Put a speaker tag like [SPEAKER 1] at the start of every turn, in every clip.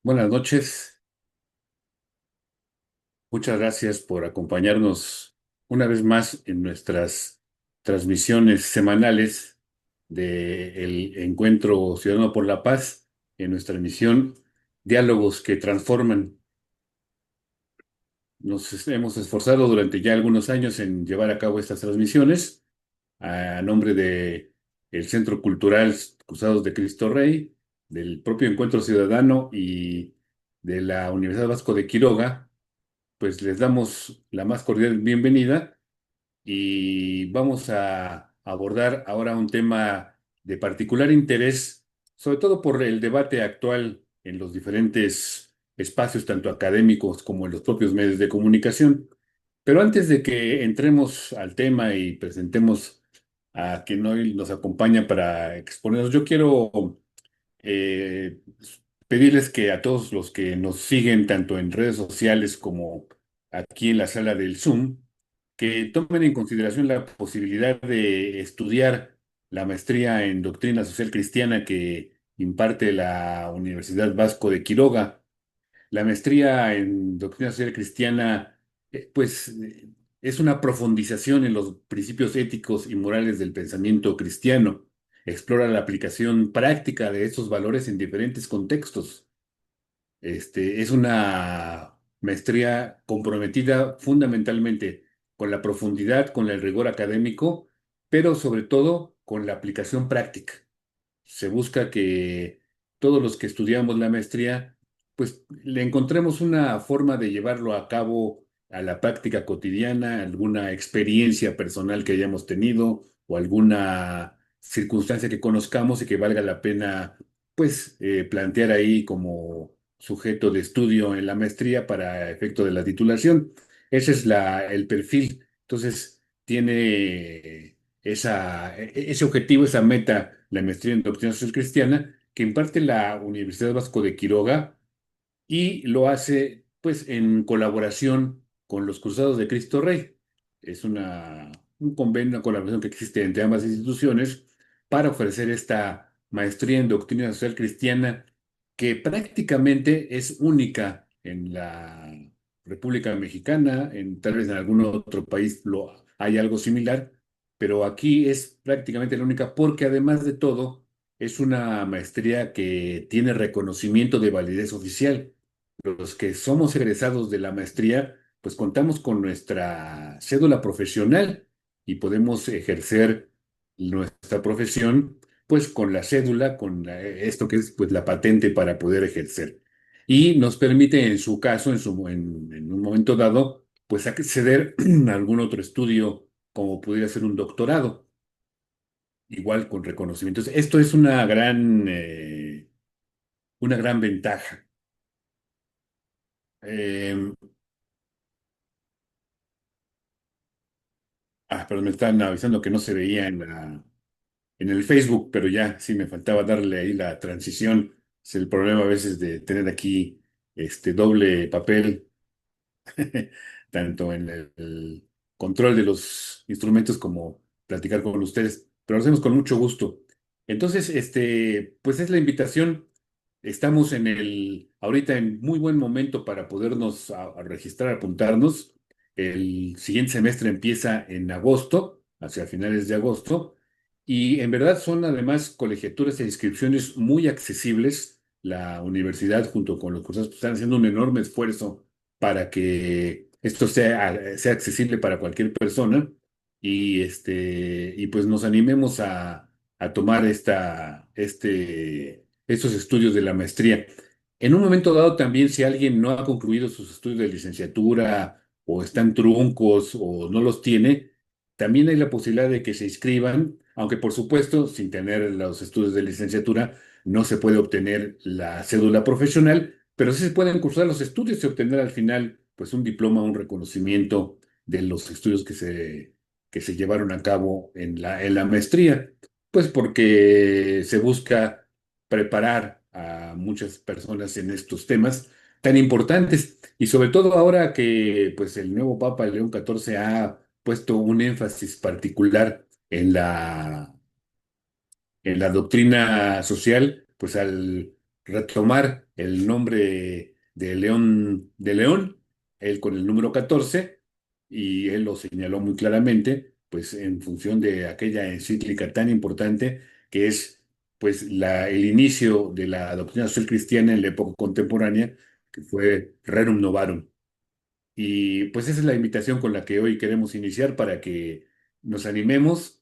[SPEAKER 1] Buenas noches, muchas gracias por acompañarnos una vez más en nuestras transmisiones semanales del Encuentro Ciudadano por la Paz, en nuestra emisión Diálogos que Transforman. Hemos esforzado durante ya algunos años en llevar a cabo estas transmisiones a nombre de el Centro Cultural Cruzados de Cristo Rey, del propio Encuentro Ciudadano y de la Universidad Vasco de Quiroga. Pues les damos la más cordial bienvenida y vamos a abordar ahora un tema de particular interés, sobre todo por el debate actual en los diferentes espacios, tanto académicos como en los propios medios de comunicación. Pero antes de que entremos al tema y presentemos a quien hoy nos acompaña para exponernos, yo quiero eh, pedirles que a todos los que nos siguen tanto en redes sociales como aquí en la sala del Zoom, que tomen en consideración la posibilidad de estudiar la maestría en Doctrina Social Cristiana que imparte la Universidad Vasco de Quiroga. La maestría en Doctrina Social Cristiana, es una profundización en los principios éticos y morales del pensamiento cristiano. Explora la aplicación práctica de estos valores en diferentes contextos. Es una maestría comprometida fundamentalmente con la profundidad, con el rigor académico, pero sobre todo con la aplicación práctica. Se busca que todos los que estudiamos la maestría, pues le encontremos una forma de llevarlo a cabo a la práctica cotidiana, alguna experiencia personal que hayamos tenido o alguna circunstancia que conozcamos y que valga la pena, plantear ahí como sujeto de estudio en la maestría para efecto de la titulación. Ese es el perfil. Entonces, tiene ese objetivo, esa meta, la maestría en Doctrina Social Cristiana, que imparte la Universidad Vasco de Quiroga y lo hace pues en colaboración con los Cruzados de Cristo Rey. Es un convenio, una colaboración que existe entre ambas instituciones para ofrecer esta maestría en Doctrina Social Cristiana que prácticamente es única en la República Mexicana, tal vez en algún otro país hay algo similar, pero aquí es prácticamente la única porque además de todo es una maestría que tiene reconocimiento de validez oficial. Los que somos egresados de la maestría, pues contamos con nuestra cédula profesional y podemos ejercer nuestra profesión, pues con la cédula, esto que es pues la patente para poder ejercer. Y nos permite, en su caso, en un momento dado, pues acceder a algún otro estudio, como pudiera ser un doctorado, igual con reconocimientos. Esto es una gran ventaja. Eh, pero me están avisando que no se veía en el Facebook, pero ya sí me faltaba darle ahí la transición. Es el problema a veces de tener aquí este doble papel, tanto en el control de los instrumentos como platicar con ustedes, pero lo hacemos con mucho gusto. Entonces, pues es la invitación. Estamos ahorita en muy buen momento para podernos a registrar, apuntarnos. El siguiente semestre empieza en agosto, hacia finales de agosto, y en verdad son además colegiaturas e inscripciones muy accesibles. La universidad junto con los cursos están haciendo un enorme esfuerzo para que esto sea accesible para cualquier persona y pues nos animemos a tomar estos estudios de la maestría. En un momento dado también, si alguien no ha concluido sus estudios de licenciatura o están truncos o no los tiene, también hay la posibilidad de que se inscriban, aunque por supuesto, sin tener los estudios de licenciatura, no se puede obtener la cédula profesional, pero sí se pueden cursar los estudios y obtener al final, pues, un diploma, un reconocimiento de los estudios que se llevaron a cabo en la maestría, pues porque se busca preparar a muchas personas en estos temas tan importantes y sobre todo ahora que pues el nuevo Papa León XIV ha puesto un énfasis particular en la doctrina social, pues retomar el nombre de León, él con el número 14, y él lo señaló muy claramente, pues en función de aquella encíclica tan importante que es pues el inicio de la doctrina social cristiana en la época contemporánea, que fue Rerum Novarum. Y pues esa es la invitación con la que hoy queremos iniciar para que nos animemos,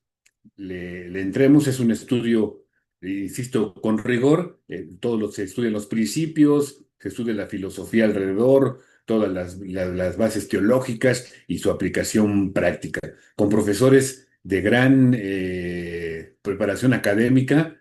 [SPEAKER 1] le entremos. Es un estudio, insisto, con rigor. Se estudian los principios, se estudia la filosofía alrededor, todas las bases teológicas y su aplicación práctica, con profesores de gran preparación académica,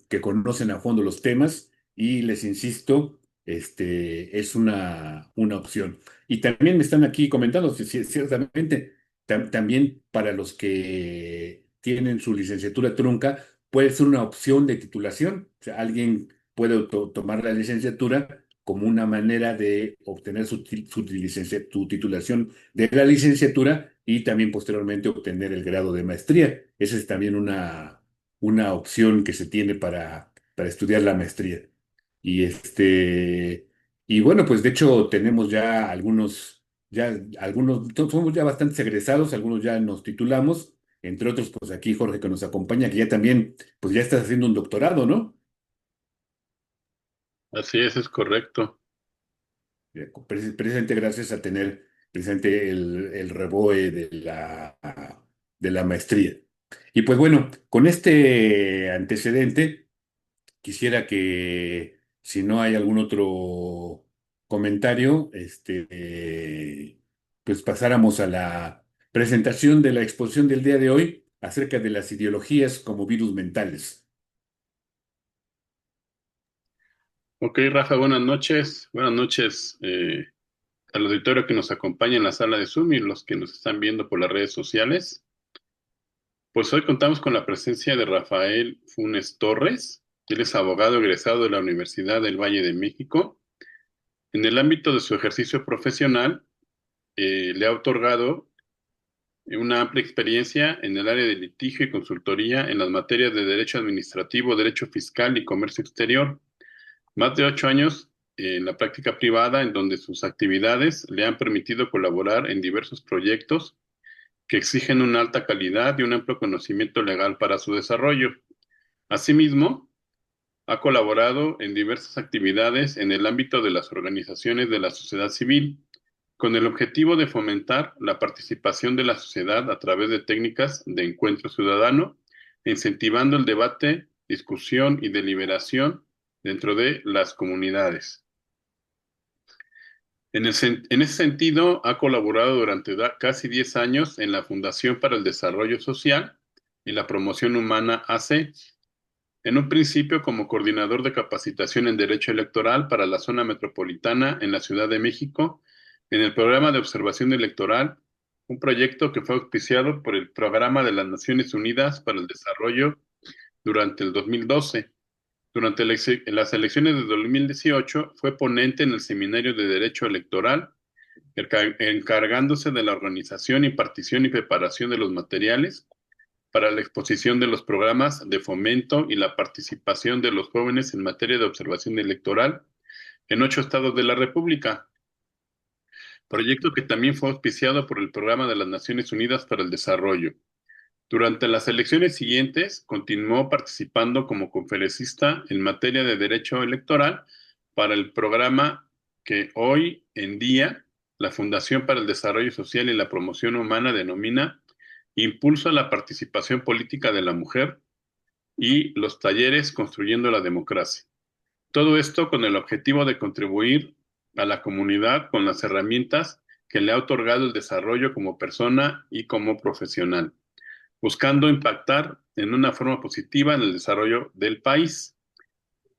[SPEAKER 1] que conocen a fondo los temas y les insisto, es una opción. Y también me están aquí comentando, ciertamente, también para los que tienen su licenciatura trunca, puede ser una opción de titulación. O sea, alguien puede tomar la licenciatura como una manera de obtener su titulación de la licenciatura y también posteriormente obtener el grado de maestría. Esa es también una opción que se tiene para estudiar la maestría. Y y bueno, pues de hecho tenemos somos ya bastantes egresados, algunos ya nos titulamos, entre otros, pues aquí Jorge que nos acompaña, que ya también, pues ya estás haciendo un doctorado, ¿no?
[SPEAKER 2] Así es correcto.
[SPEAKER 1] Precisamente gracias a tener precisamente el REBOE de la maestría. Y pues bueno, con este antecedente, quisiera que, si no hay algún otro comentario, pues pasáramos a la presentación de la exposición del día de hoy acerca de las ideologías como virus mentales.
[SPEAKER 2] Ok, Rafa, buenas noches. Buenas noches al auditorio que nos acompaña en la sala de Zoom y los que nos están viendo por las redes sociales. Pues hoy contamos con la presencia de Rafael Funes Torres. Él es abogado egresado de la Universidad del Valle de México. En el ámbito de su ejercicio profesional, le ha otorgado una amplia experiencia en el área de litigio y consultoría en las materias de derecho administrativo, derecho fiscal y comercio exterior. Más de 8 años en la práctica privada, en donde sus actividades le han permitido colaborar en diversos proyectos que exigen una alta calidad y un amplio conocimiento legal para su desarrollo. Asimismo, ha colaborado en diversas actividades en el ámbito de las organizaciones de la sociedad civil, con el objetivo de fomentar la participación de la sociedad a través de técnicas de encuentro ciudadano, incentivando el debate, discusión y deliberación dentro de las comunidades. En ese sentido, ha colaborado durante casi 10 años en la Fundación para el Desarrollo Social y la Promoción Humana AC, en un principio como coordinador de capacitación en Derecho Electoral para la zona metropolitana en la Ciudad de México, en el programa de observación electoral, un proyecto que fue auspiciado por el Programa de las Naciones Unidas para el Desarrollo durante el 2012. Durante las elecciones de 2018 fue ponente en el Seminario de Derecho Electoral, encargándose de la organización, impartición y preparación de los materiales para la exposición de los programas de fomento y la participación de los jóvenes en materia de observación electoral en 8 estados de la República, proyecto que también fue auspiciado por el Programa de las Naciones Unidas para el Desarrollo. Durante las elecciones siguientes, continuó participando como conferencista en materia de derecho electoral para el programa que hoy en día la Fundación para el Desarrollo Social y la Promoción Humana denomina Impulso a la Participación Política de la Mujer y los talleres Construyendo la Democracia. Todo esto con el objetivo de contribuir a la comunidad con las herramientas que le ha otorgado el desarrollo como persona y como profesional, buscando impactar en una forma positiva en el desarrollo del país.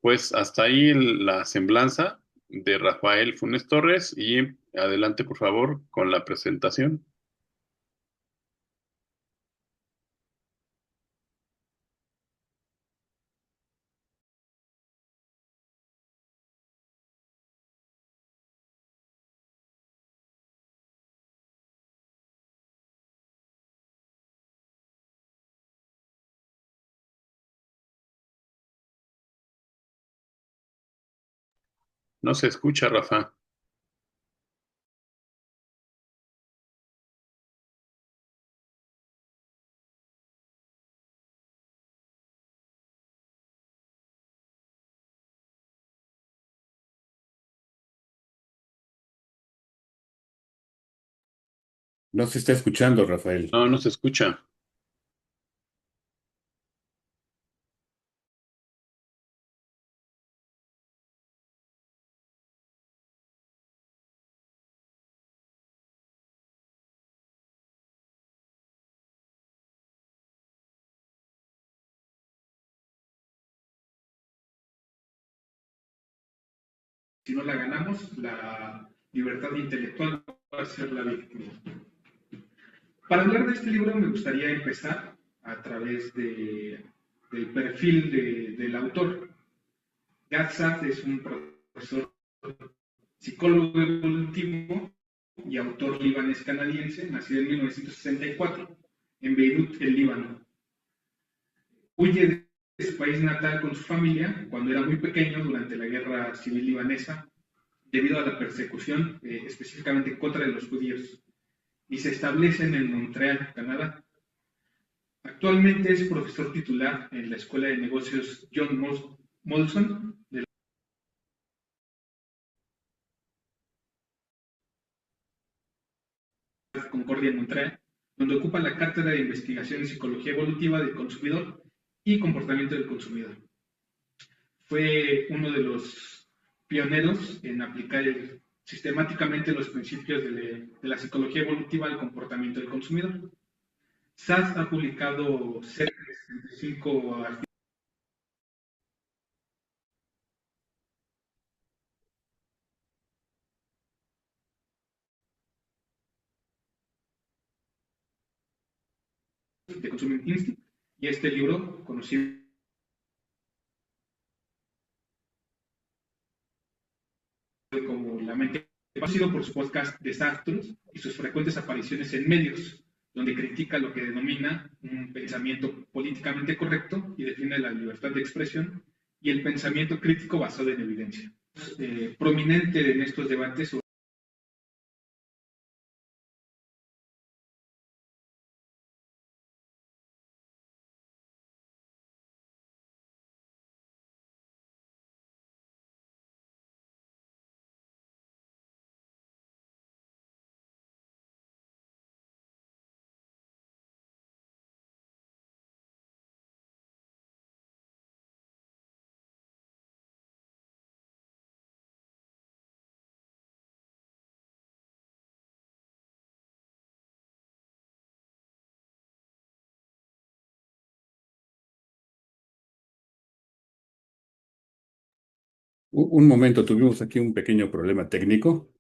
[SPEAKER 2] Pues hasta ahí la semblanza de Rafael Funes Torres y adelante por favor con la presentación. No se escucha, Rafa.
[SPEAKER 1] No se está escuchando, Rafael.
[SPEAKER 2] No, no se escucha.
[SPEAKER 3] Si no la ganamos, la libertad intelectual va a ser la víctima. Para hablar de este libro me gustaría empezar a través del perfil del autor. Gad Saad es un profesor psicólogo evolutivo y autor libanés-canadiense, nacido en 1964 en Beirut, el Líbano. Huye de su país natal con su familia cuando era muy pequeño durante la guerra civil libanesa debido a la persecución específicamente contra los judíos y se establecen en Montreal, Canadá. Actualmente es profesor titular en la Escuela de Negocios John Molson de la Concordia en Montreal, donde ocupa la cátedra de investigación en psicología evolutiva del consumidor y comportamiento del consumidor. Fue uno de los pioneros en aplicar sistemáticamente los principios de la psicología evolutiva al comportamiento del consumidor. SAS ha publicado cerca de 65 artículos de Consumer Instinct y este libro, conocido como La mente, conocido por su podcast Desastros y sus frecuentes apariciones en medios, donde critica lo que denomina un pensamiento políticamente correcto y defiende la libertad de expresión y el pensamiento crítico basado en evidencia. Prominente en estos debates sobre
[SPEAKER 1] Un momento, tuvimos aquí un pequeño problema técnico.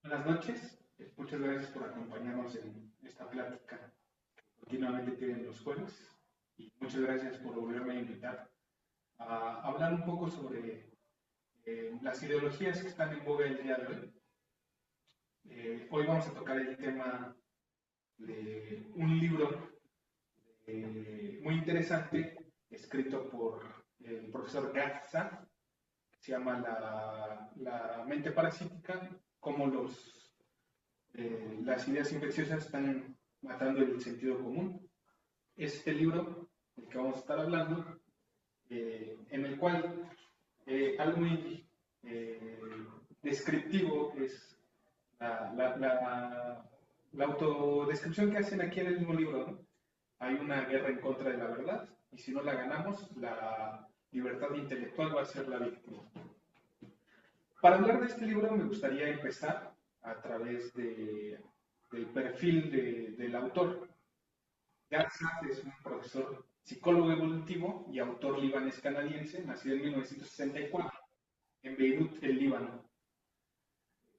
[SPEAKER 3] Buenas noches, muchas gracias por acompañarnos en esta plática que continuamente tienen los jueves y muchas gracias por volverme a invitar a hablar un poco sobre las ideologías que están en boga el día de hoy. Hoy vamos a tocar el tema de un libro muy interesante escrito por el profesor Gad Saad, que se llama La mente parasítica, cómo las ideas infecciosas están matando el sentido común. Este libro del que vamos a estar hablando, en el cual Algo muy descriptivo es la autodescripción que hacen aquí en el mismo libro, ¿no? Hay una guerra en contra de la verdad y si no la ganamos, la libertad intelectual va a ser la víctima. Para hablar de este libro me gustaría empezar a través del perfil del autor. Gad Saad es un profesor psicólogo evolutivo y autor libanés-canadiense, nacido en 1964 en Beirut, el Líbano.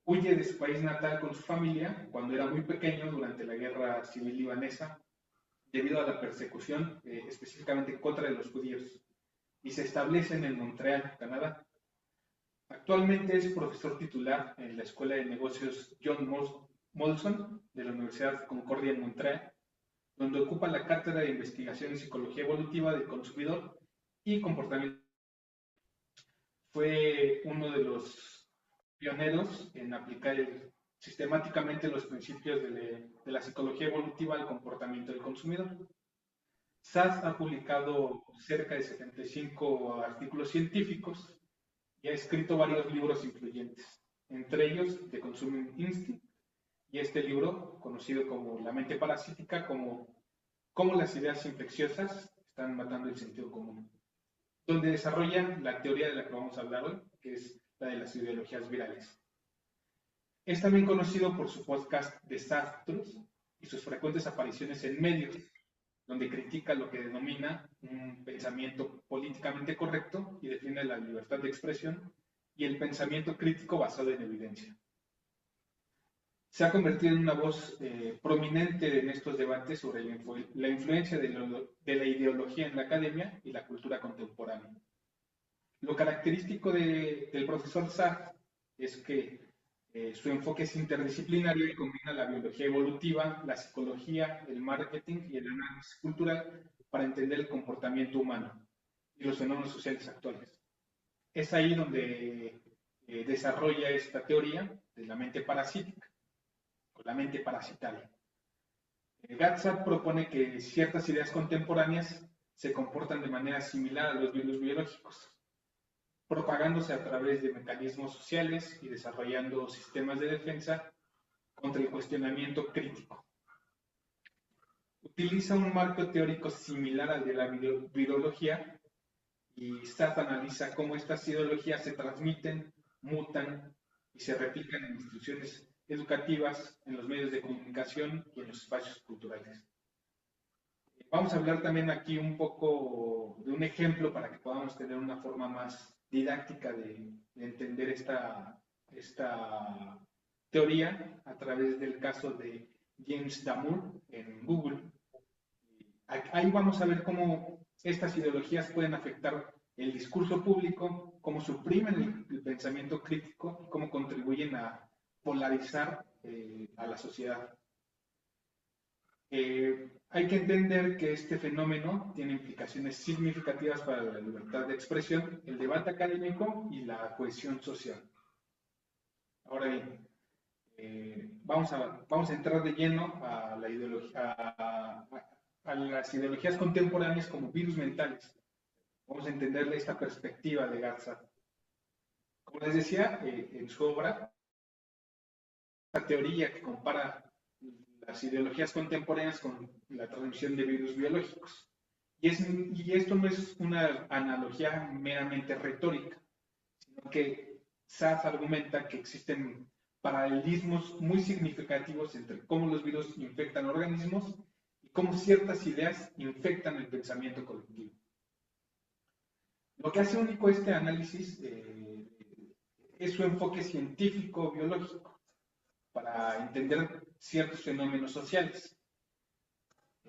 [SPEAKER 3] Huye de su país natal con su familia cuando era muy pequeño durante la guerra civil libanesa debido a la persecución específicamente contra los judíos y se establecen en Montreal, Canadá. Actualmente es profesor titular en la Escuela de Negocios John Molson de la Universidad Concordia en Montreal, donde ocupa la cátedra de investigación en psicología evolutiva del consumidor y comportamiento. Fue uno de los pioneros en aplicar sistemáticamente los principios de la psicología evolutiva al comportamiento del consumidor. Saad ha publicado cerca de 75 artículos científicos y ha escrito varios libros influyentes, entre ellos The Consuming Instinct y este libro, conocido como La mente parasítica, como cómo las ideas infecciosas están matando el sentido común, donde desarrolla la teoría de la que vamos a hablar hoy, que es la de las ideologías virales. Es también conocido por su podcast Desastres y sus frecuentes apariciones en medios, donde critica lo que denomina un pensamiento políticamente correcto y defiende la libertad de expresión y el pensamiento crítico basado en evidencia. Se ha convertido en una voz prominente en estos debates sobre la influencia de la ideología en la academia y la cultura contemporánea. Lo característico del profesor Saad es que su enfoque es interdisciplinario y combina la biología evolutiva, la psicología, el marketing y el análisis cultural para entender el comportamiento humano y los fenómenos sociales actuales. Es ahí donde desarrolla esta teoría de la mente parasítica o la mente parasitaria. Gad Saad propone que ciertas ideas contemporáneas se comportan de manera similar a los virus biológicos, propagándose a través de mecanismos sociales y desarrollando sistemas de defensa contra el cuestionamiento crítico. Utiliza un marco teórico similar al de la virología y Saad analiza cómo estas ideologías se transmiten, mutan y se replican en instituciones educativas, en los medios de comunicación y en los espacios culturales. Vamos a hablar también aquí un poco de un ejemplo para que podamos tener una forma más didáctica de entender esta teoría a través del caso de James Damore en Google. Ahí vamos a ver cómo estas ideologías pueden afectar el discurso público, cómo suprimen el pensamiento crítico y cómo contribuyen a polarizar a la sociedad. Hay que entender que este fenómeno tiene implicaciones significativas para la libertad de expresión, el debate académico y la cohesión social. Ahora bien, vamos a entrar de lleno a la ideología, a las ideologías contemporáneas como virus mentales. Vamos a entender esta perspectiva de Gad Saad. Como les decía, en su obra, la teoría que compara las ideologías contemporáneas con la transmisión de virus biológicos. Y esto no es una analogía meramente retórica, sino que Saad argumenta que existen paralelismos muy significativos entre cómo los virus infectan organismos y cómo ciertas ideas infectan el pensamiento colectivo. Lo que hace único este análisis es su enfoque científico-biológico para entender ciertos fenómenos sociales.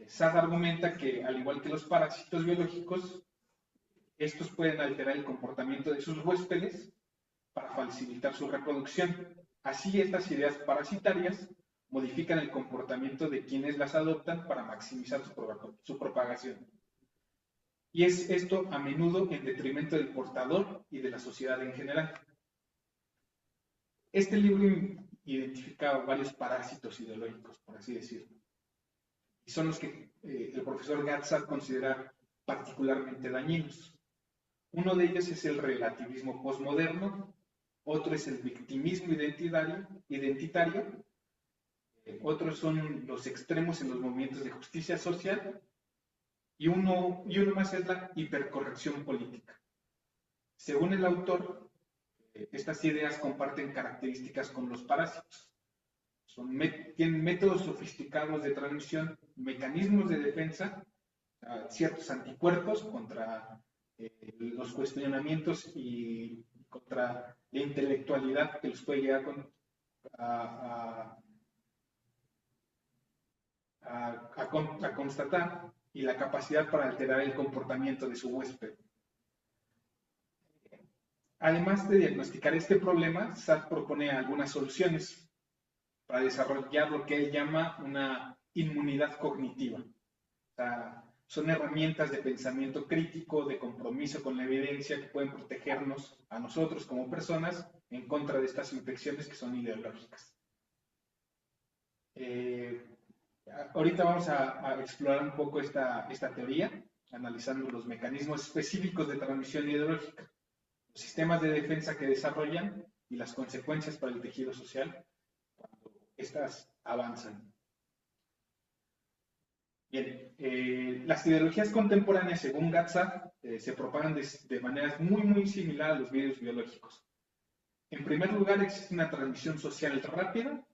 [SPEAKER 3] Saad argumenta que, al igual que los parásitos biológicos, estos pueden alterar el comportamiento de sus huéspedes para facilitar su reproducción. Así, estas ideas parasitarias modifican el comportamiento de quienes las adoptan para maximizar su propagación. Y es esto a menudo en detrimento del portador y de la sociedad en general. Este libro identifica varios parásitos ideológicos, por así decirlo, y son los que el profesor Gad Saad considera particularmente dañinos. Uno de ellos es el relativismo posmoderno, otro es el victimismo identitario, otros son los extremos en los movimientos de justicia social, y uno más es la hipercorrección política. Según el autor, estas ideas comparten características con los parásitos. Tienen métodos sofisticados de transmisión, mecanismos de defensa, ciertos anticuerpos contra los cuestionamientos y contra la intelectualidad que los puede llegar a, a constatar, y la capacidad para alterar el comportamiento de su huésped. Además de diagnosticar este problema, Sartre propone algunas soluciones para desarrollar lo que él llama una inmunidad cognitiva. O sea, son herramientas de pensamiento crítico, de compromiso con la evidencia, que pueden protegernos a nosotros como personas en contra de estas infecciones que son ideológicas. Ahorita vamos a explorar un poco esta teoría, analizando los mecanismos específicos de transmisión ideológica, los sistemas de defensa que desarrollan y las consecuencias para el tejido social cuando estas avanzan. Bien, las ideologías contemporáneas, según Gatzak, se propagan de maneras muy similar a los virus biológicos. En primer lugar, existe una transmisión social rápida,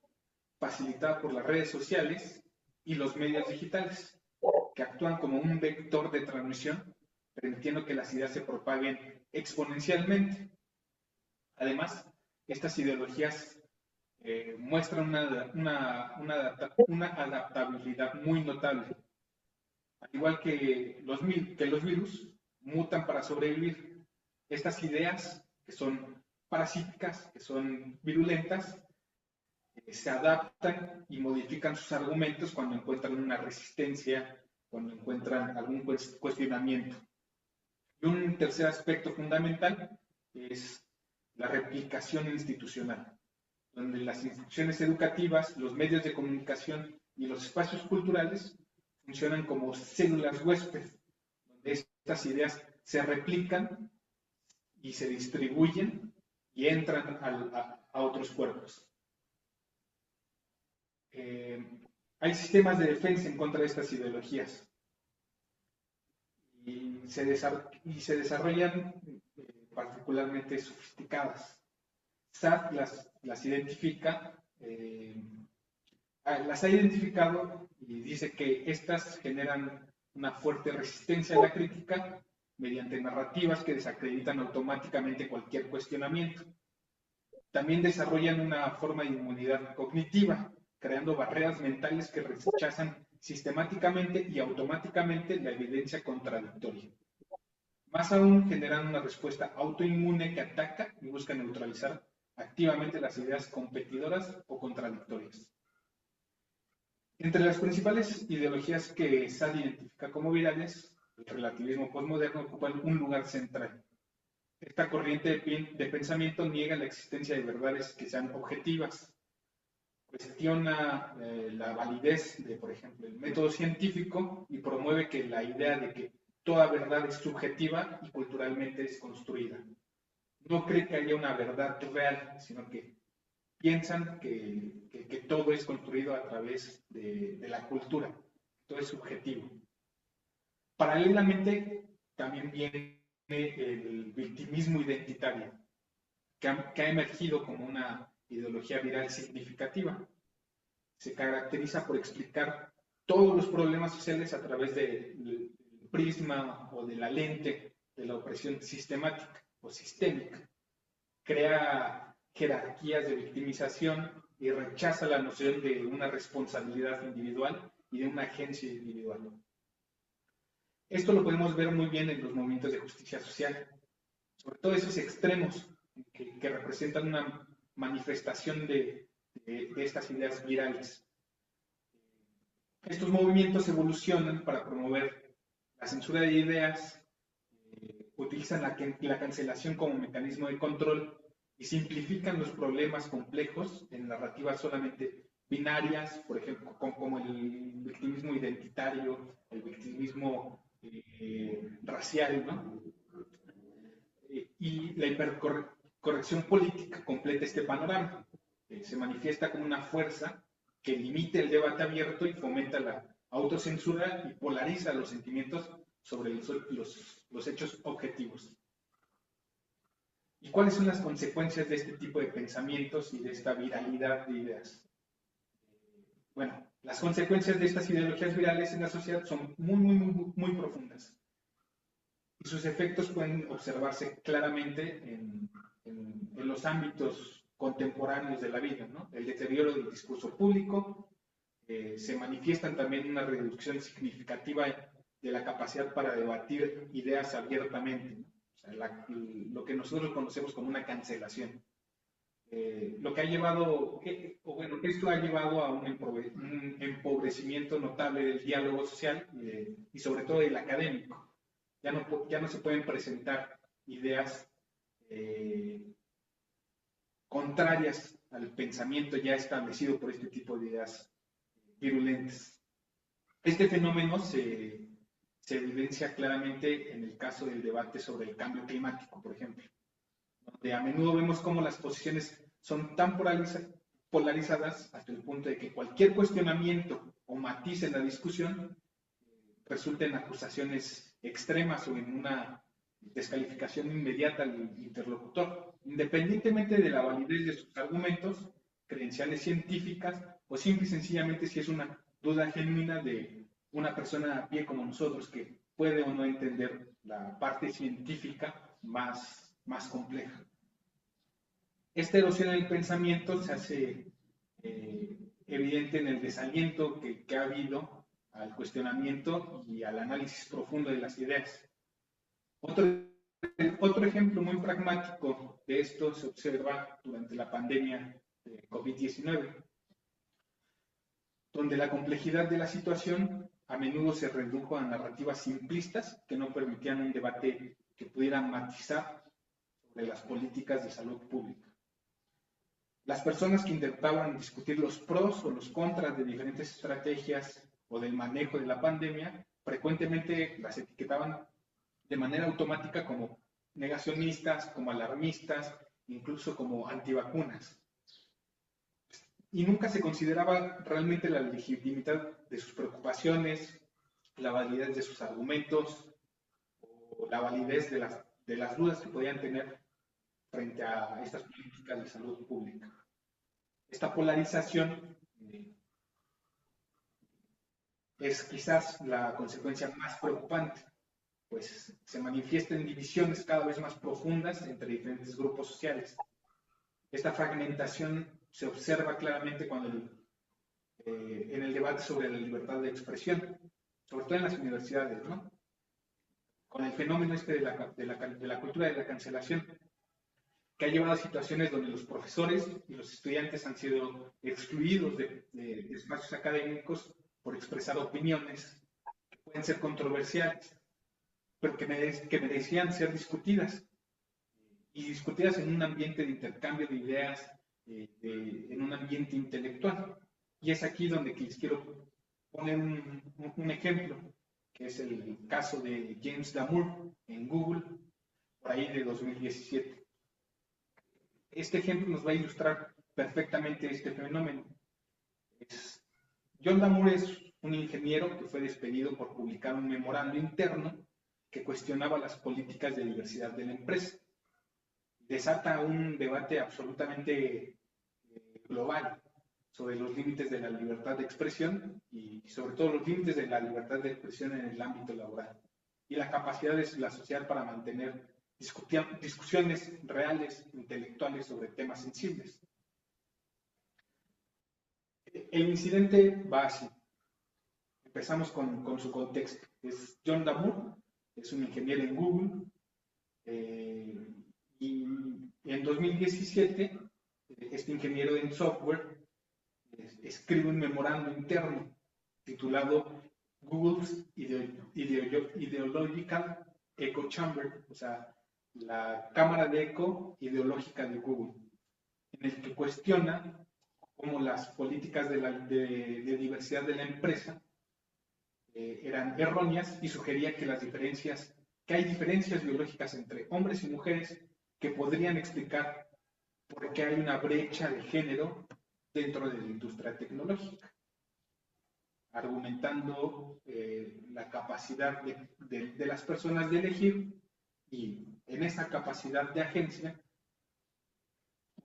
[SPEAKER 3] facilitada por las redes sociales y los medios digitales, que actúan como un vector de transmisión, permitiendo que las ideas se propaguen exponencialmente. Además, estas ideologías muestran una adaptabilidad muy notable. Al igual que los virus, mutan para sobrevivir. Estas ideas, que son parasíticas, que son virulentas, se adaptan y modifican sus argumentos cuando encuentran una resistencia, cuando encuentran algún cuestionamiento. Y un tercer aspecto fundamental es la replicación institucional, donde las instituciones educativas, los medios de comunicación y los espacios culturales funcionan como células huésped, donde estas ideas se replican y se distribuyen y entran a otros cuerpos. Hay sistemas de defensa en contra de estas ideologías y se desarrollan particularmente sofisticadas. Sartre las identifica, las ha identificado y dice que estas generan una fuerte resistencia a la crítica mediante narrativas que desacreditan automáticamente cualquier cuestionamiento. También desarrollan una forma de inmunidad cognitiva, creando barreras mentales que rechazan sistemáticamente y automáticamente la evidencia contradictoria. Más aún, generan una respuesta autoinmune que ataca y busca neutralizar activamente las ideas competidoras o contradictorias. Entre las principales ideologías que Sartre identifica como virales, el relativismo posmoderno ocupa un lugar central. Esta corriente de pensamiento niega la existencia de verdades que sean objetivas, cuestiona la validez de, por ejemplo, el método científico y promueve que la idea de que toda verdad es subjetiva y culturalmente es construida. No cree que haya una verdad real, sino que piensan que todo es construido a través de la cultura, todo es subjetivo. Paralelamente, también viene el victimismo identitario, que ha emergido como una ideología viral significativa. Se caracteriza por explicar todos los problemas sociales a través del prisma o de la lente de la opresión sistemática o sistémica. Crea jerarquías de victimización y rechaza la noción de una responsabilidad individual y de una agencia individual. Esto lo podemos ver muy bien en los movimientos de justicia social, sobre todo esos extremos que representan una manifestación de estas ideas virales. Estos movimientos evolucionan para promover la censura de ideas, utilizan la cancelación como mecanismo de control y simplifican los problemas complejos en narrativas solamente binarias, por ejemplo, como el victimismo identitario, el victimismo racial, ¿no? Y la hipercorrección política completa este panorama. Se manifiesta como una fuerza que limita el debate abierto y fomenta la autocensura y polariza los sentimientos sobre los hechos objetivos. ¿Y cuáles son las consecuencias de este tipo de pensamientos y de esta viralidad de ideas? Bueno, las consecuencias de estas ideologías virales en la sociedad son muy profundas. Y sus efectos pueden observarse claramente en los ámbitos contemporáneos de la vida, ¿no? El deterioro del discurso público, se manifiestan también una reducción significativa de la capacidad para debatir ideas abiertamente, ¿no? O sea, lo que nosotros conocemos como una cancelación. Lo que ha llevado, bueno, esto ha llevado a un empobrecimiento notable del diálogo social y sobre todo del académico. Ya no se pueden presentar ideas contrarias al pensamiento ya establecido por este tipo de ideas virulentas. Este fenómeno se evidencia claramente en el caso del debate sobre el cambio climático, por ejemplo, donde a menudo vemos cómo las posiciones son tan polarizadas hasta el punto de que cualquier cuestionamiento o matiz en la discusión resulta en acusaciones extremas o en una descalificación inmediata al interlocutor, independientemente de la validez de sus argumentos, credenciales científicas o simple y sencillamente si es una duda genuina de una persona a pie como nosotros que puede o no entender la parte científica más compleja. Esta erosión en el pensamiento se hace evidente en el desaliento que ha habido al cuestionamiento y al análisis profundo de las ideas. Otro ejemplo muy pragmático de esto se observa durante la pandemia de COVID-19, donde la complejidad de la situación a menudo se redujo a narrativas simplistas que no permitían un debate que pudiera matizar sobre las políticas de salud pública. Las personas que intentaban discutir los pros o los contras de diferentes estrategias o del manejo de la pandemia, frecuentemente las etiquetaban de manera automática como negacionistas, como alarmistas, incluso como antivacunas. Y nunca se consideraba realmente la legitimidad de sus preocupaciones, la validez de sus argumentos o la validez de las dudas que podían tener frente a estas políticas de salud pública. Esta polarización es quizás la consecuencia más preocupante, pues se manifiesta en divisiones cada vez más profundas entre diferentes grupos sociales. Esta fragmentación se observa claramente cuando en el debate sobre la libertad de expresión, sobre todo en las universidades, ¿no? Con el fenómeno de la cultura de la cancelación, que ha llevado a situaciones donde los profesores y los estudiantes han sido excluidos de espacios académicos por expresar opiniones que pueden ser controversiales, pero que merecían ser discutidas, y discutidas en un ambiente de intercambio de ideas, en un ambiente intelectual. Y es aquí donde les quiero poner un ejemplo, que es el caso de James Damore en Google, por ahí de 2017. Este ejemplo nos va a ilustrar perfectamente este fenómeno. John Damore es un ingeniero que fue despedido por publicar un memorando interno que cuestionaba las políticas de diversidad de la empresa. Desata un debate absolutamente global sobre los límites de la libertad de expresión y sobre todo los límites de la libertad de expresión en el ámbito laboral y la capacidad de la sociedad para mantener discusiones reales, intelectuales sobre temas sensibles. El incidente va así. Empezamos con su contexto. Es John Damore, es un ingeniero en Google, y en 2017 este ingeniero en software escribe un memorando interno titulado Google's Ideological Echo Chamber, o sea, la cámara de eco ideológica de Google, en el que cuestiona cómo las políticas de diversidad de la empresa eran erróneas y sugería que hay diferencias biológicas entre hombres y mujeres que podrían explicar por qué hay una brecha de género dentro de la industria tecnológica, argumentando la capacidad de las personas de elegir y en esa capacidad de agencia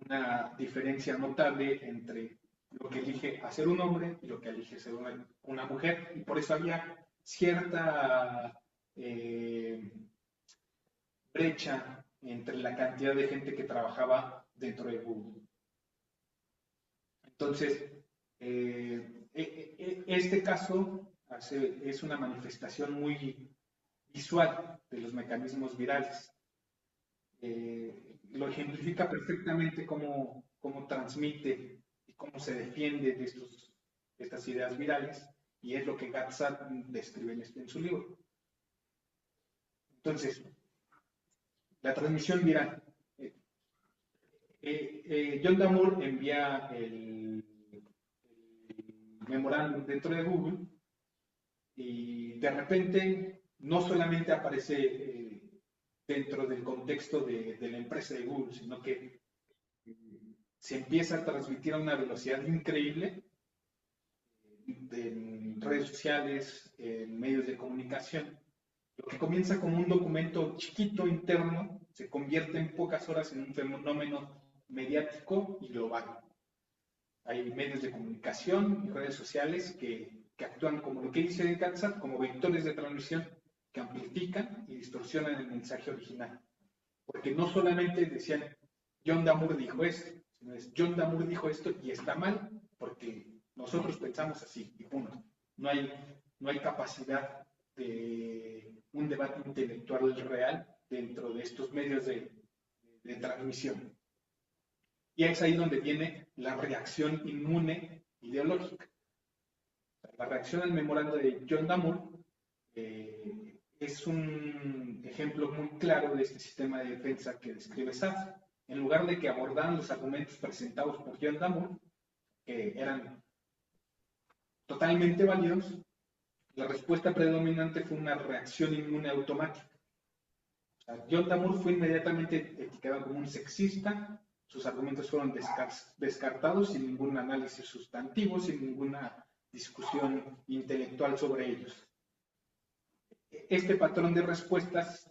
[SPEAKER 3] una diferencia notable entre lo que elige hacer un hombre y lo que elige ser una mujer, y por eso había cierta brecha entre la cantidad de gente que trabajaba dentro de Google. Entonces, este caso es una manifestación muy visual de los mecanismos virales. Lo ejemplifica perfectamente cómo transmite y cómo se defiende de estas ideas virales, y es lo que Gatzat describe en su libro. Entonces, la transmisión viral. John Damour envía el memorándum dentro de Google y de repente no solamente aparece dentro del contexto de la empresa de Google, sino que se empieza a transmitir a una velocidad increíble en redes sociales, en medios de comunicación. Lo que comienza como un documento chiquito interno se convierte en pocas horas en un fenómeno mediático y global. Hay medios de comunicación y redes sociales que actúan como lo que dice Gatzat, como vectores de transmisión que amplifican y distorsionan el mensaje original. Porque no solamente decían John Damour dijo esto, sino es John Damour dijo esto y está mal porque nosotros pensamos así y punto. No hay capacidad de un debate intelectual real dentro de estos medios de transmisión. Y es ahí donde viene la reacción inmune ideológica. La reacción al memorando de John Damour es un ejemplo muy claro de este sistema de defensa que describe Safo. En lugar de que abordaran los argumentos presentados por John Damour, que eran totalmente válidos, la respuesta predominante fue una reacción inmune automática. O sea, John Damour fue inmediatamente etiquetado como un sexista, sus argumentos fueron descartados sin ningún análisis sustantivo, sin ninguna discusión intelectual sobre ellos. Este patrón de respuestas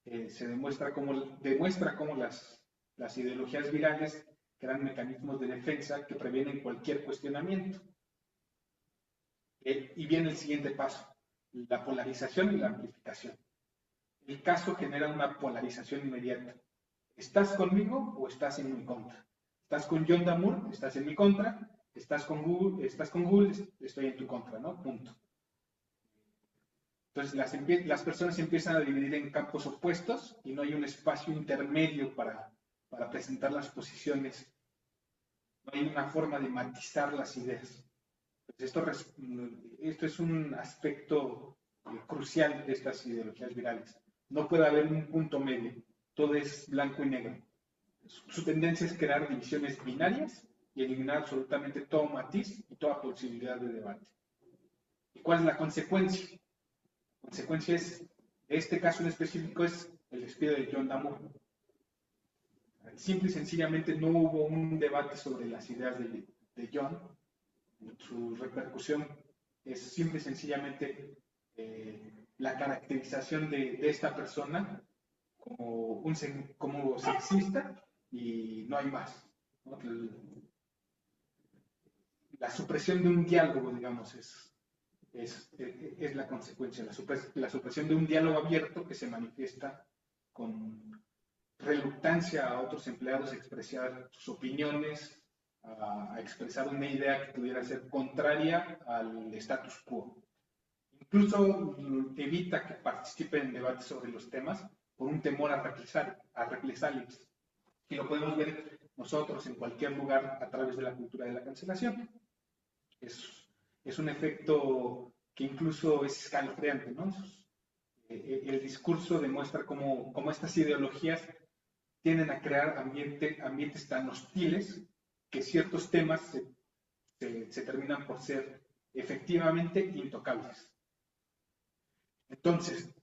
[SPEAKER 3] demuestra cómo las ideologías virales crean mecanismos de defensa que previenen cualquier cuestionamiento. Y viene el siguiente paso, la polarización y la amplificación. El caso genera una polarización inmediata. ¿Estás conmigo o estás en mi contra? ¿Estás con John Damour? ¿Estás en mi contra? ¿Estás con Google? Estoy en tu contra, ¿no? Punto. Entonces las personas se empiezan a dividir en campos opuestos y no hay un espacio intermedio para presentar las posiciones. No hay una forma de matizar las ideas. Entonces, esto es un aspecto crucial de estas ideologías virales. No puede haber un punto medio. Todo es blanco y negro. Su tendencia es crear divisiones binarias y eliminar absolutamente todo matiz y toda posibilidad de debate. ¿Y cuál es la consecuencia? La consecuencia de este caso en específico es el despido de John Damour. Simple y sencillamente no hubo un debate sobre las ideas de John. Su repercusión es simple y sencillamente la caracterización de esta persona como sexista y no hay más, ¿no? La supresión de un diálogo, digamos, es la consecuencia, la supresión de un diálogo abierto que se manifiesta con reluctancia a otros empleados a expresar sus opiniones, a expresar una idea que pudiera ser contraria al status quo. Incluso evita que participen en debates sobre los temas por un temor a represalias. Y lo podemos ver nosotros en cualquier lugar a través de la cultura de la cancelación. Es un efecto que incluso es escalofriante, ¿no? El discurso demuestra cómo estas ideologías tienden a crear ambientes tan hostiles que ciertos temas se terminan por ser efectivamente intocables. Entonces,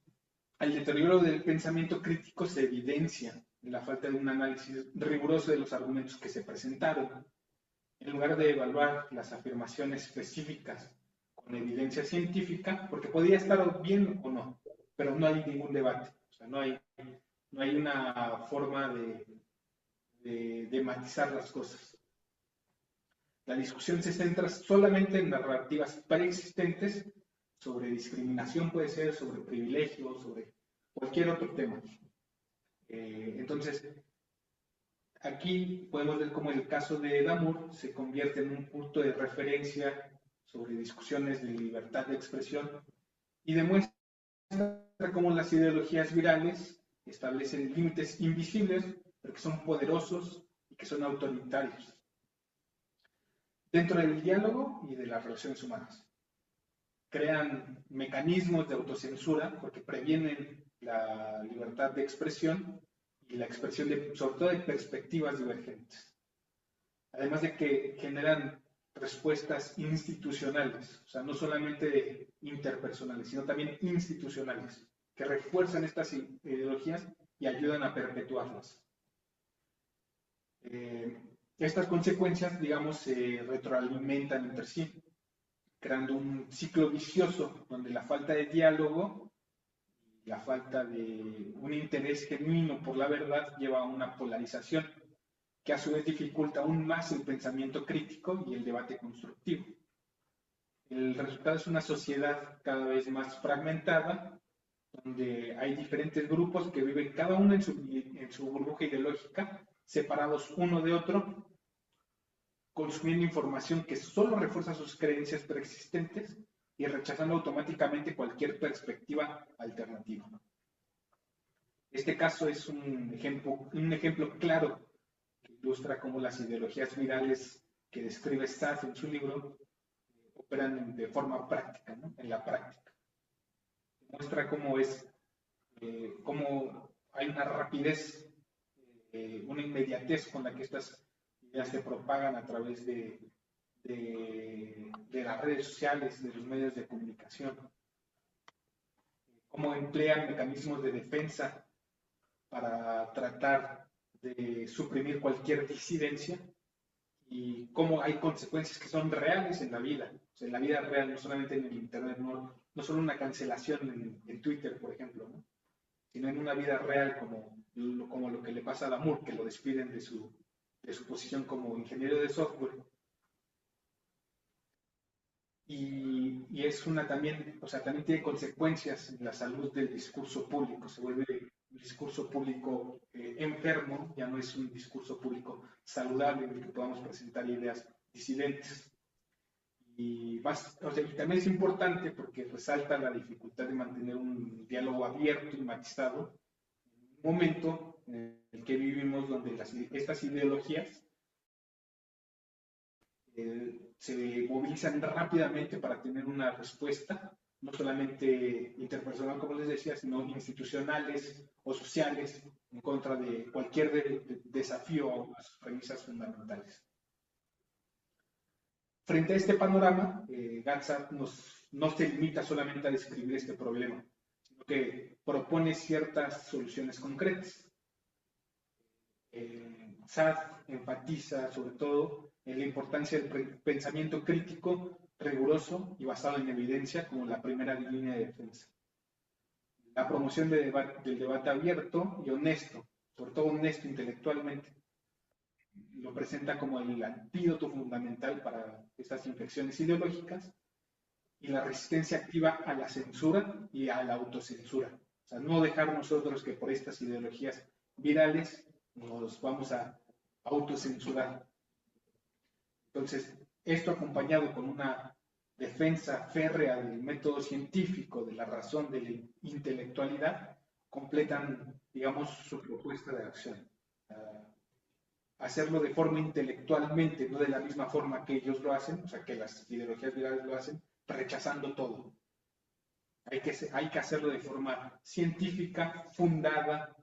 [SPEAKER 3] El deterioro del pensamiento crítico se evidencia en la falta de un análisis riguroso de los argumentos que se presentaron. En lugar de evaluar las afirmaciones específicas con evidencia científica, porque podría estar bien o no, pero no hay ningún debate, o sea, no hay una forma de matizar las cosas. La discusión se centra solamente en narrativas preexistentes sobre discriminación, puede ser, sobre privilegios, sobre cualquier otro tema. Entonces, aquí podemos ver cómo el caso de Damour se convierte en un punto de referencia sobre discusiones de libertad de expresión y demuestra cómo las ideologías virales establecen límites invisibles, pero que son poderosos y que son autoritarios dentro del diálogo y de las relaciones humanas. Crean mecanismos de autocensura porque previenen la libertad de expresión y la expresión sobre todo de perspectivas divergentes. Además de que generan respuestas institucionales, o sea, no solamente interpersonales, sino también institucionales, que refuerzan estas ideologías y ayudan a perpetuarlas. Estas consecuencias, digamos, se retroalimentan entre sí, creando un ciclo vicioso donde la falta de diálogo y la falta de un interés genuino por la verdad lleva a una polarización que a su vez dificulta aún más el pensamiento crítico y el debate constructivo. El resultado es una sociedad cada vez más fragmentada, donde hay diferentes grupos que viven cada uno en su burbuja ideológica, separados uno de otro, consumiendo información que solo refuerza sus creencias preexistentes y rechazando automáticamente cualquier perspectiva alternativa. Este caso es un ejemplo claro que ilustra cómo las ideologías virales que describe Sass en su libro operan de forma práctica, ¿no? En la práctica. Muestra cómo hay una rapidez, una inmediatez con la que estas ideas se propagan a través de las redes sociales, de los medios de comunicación, cómo emplean mecanismos de defensa para tratar de suprimir cualquier disidencia y cómo hay consecuencias que son reales en la vida, o sea, en la vida real, no solamente en el Internet, no solo una cancelación en Twitter, por ejemplo, ¿no? Sino en una vida real como lo que le pasa a Damour, que lo despiden de su posición como ingeniero de software. Y es también tiene consecuencias en la salud del discurso público, se vuelve un discurso público enfermo, ya no es un discurso público saludable en el que podamos presentar ideas disidentes. Y también es importante porque resalta la dificultad de mantener un diálogo abierto y matizado en un momento en el que vivimos donde estas ideologías se movilizan rápidamente para tener una respuesta, no solamente interpersonal, como les decía, sino institucionales o sociales en contra de cualquier desafío a sus premisas fundamentales. Frente a este panorama, Gatzat no se limita solamente a describir este problema, sino que propone ciertas soluciones concretas. Sass enfatiza sobre todo en la importancia del pensamiento crítico, riguroso y basado en evidencia como la primera línea de defensa. La promoción del debate abierto y honesto, sobre todo honesto intelectualmente, lo presenta como el antídoto fundamental para estas infecciones ideológicas y la resistencia activa a la censura y a la autocensura. O sea, no dejar nosotros que por estas ideologías virales nos vamos a autocensurar. Entonces, esto acompañado con una defensa férrea del método científico, de la razón, de la intelectualidad, completan, digamos, su propuesta de acción. Hacerlo de forma intelectualmente, no de la misma forma que ellos lo hacen, o sea, que las ideologías virales lo hacen, rechazando todo. Hay que hacerlo de forma científica, fundada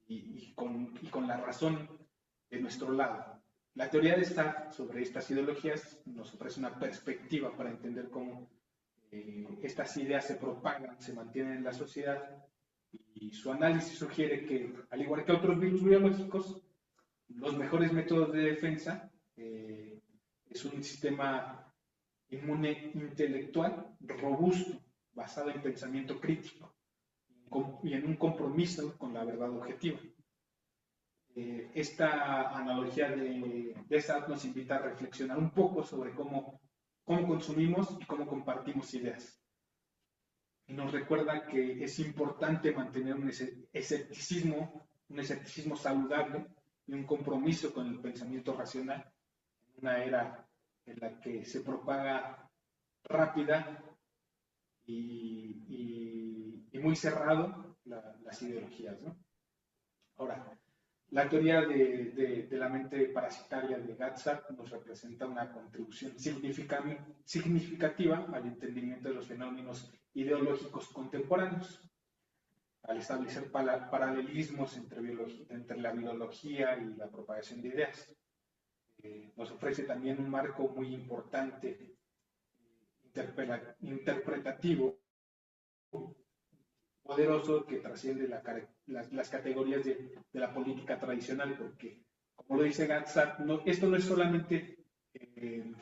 [SPEAKER 3] y con la razón de nuestro lado. La teoría de Stack sobre estas ideologías nos ofrece una perspectiva para entender cómo estas ideas se propagan, se mantienen en la sociedad Y su análisis sugiere que, al igual que otros virus biológicos, los mejores métodos de defensa es un sistema inmune intelectual robusto, basado en pensamiento crítico y en un compromiso con la verdad objetiva. Esta analogía de SAT nos invita a reflexionar un poco sobre cómo consumimos y cómo compartimos ideas. Y nos recuerda que es importante mantener un escepticismo saludable y un compromiso con el pensamiento racional en una era en la que se propaga rápida y muy cerrado las ideologías, ¿no? Ahora, la teoría de la mente parasitaria de Gatsak nos representa una contribución significativa al entendimiento de los fenómenos ideológicos contemporáneos, al establecer paralelismos entre la biología y la propagación de ideas. Nos ofrece también un marco muy importante, interpretativo, poderoso, que trasciende las categorías de la política tradicional, porque, como lo dice Gatsak, esto no es solamente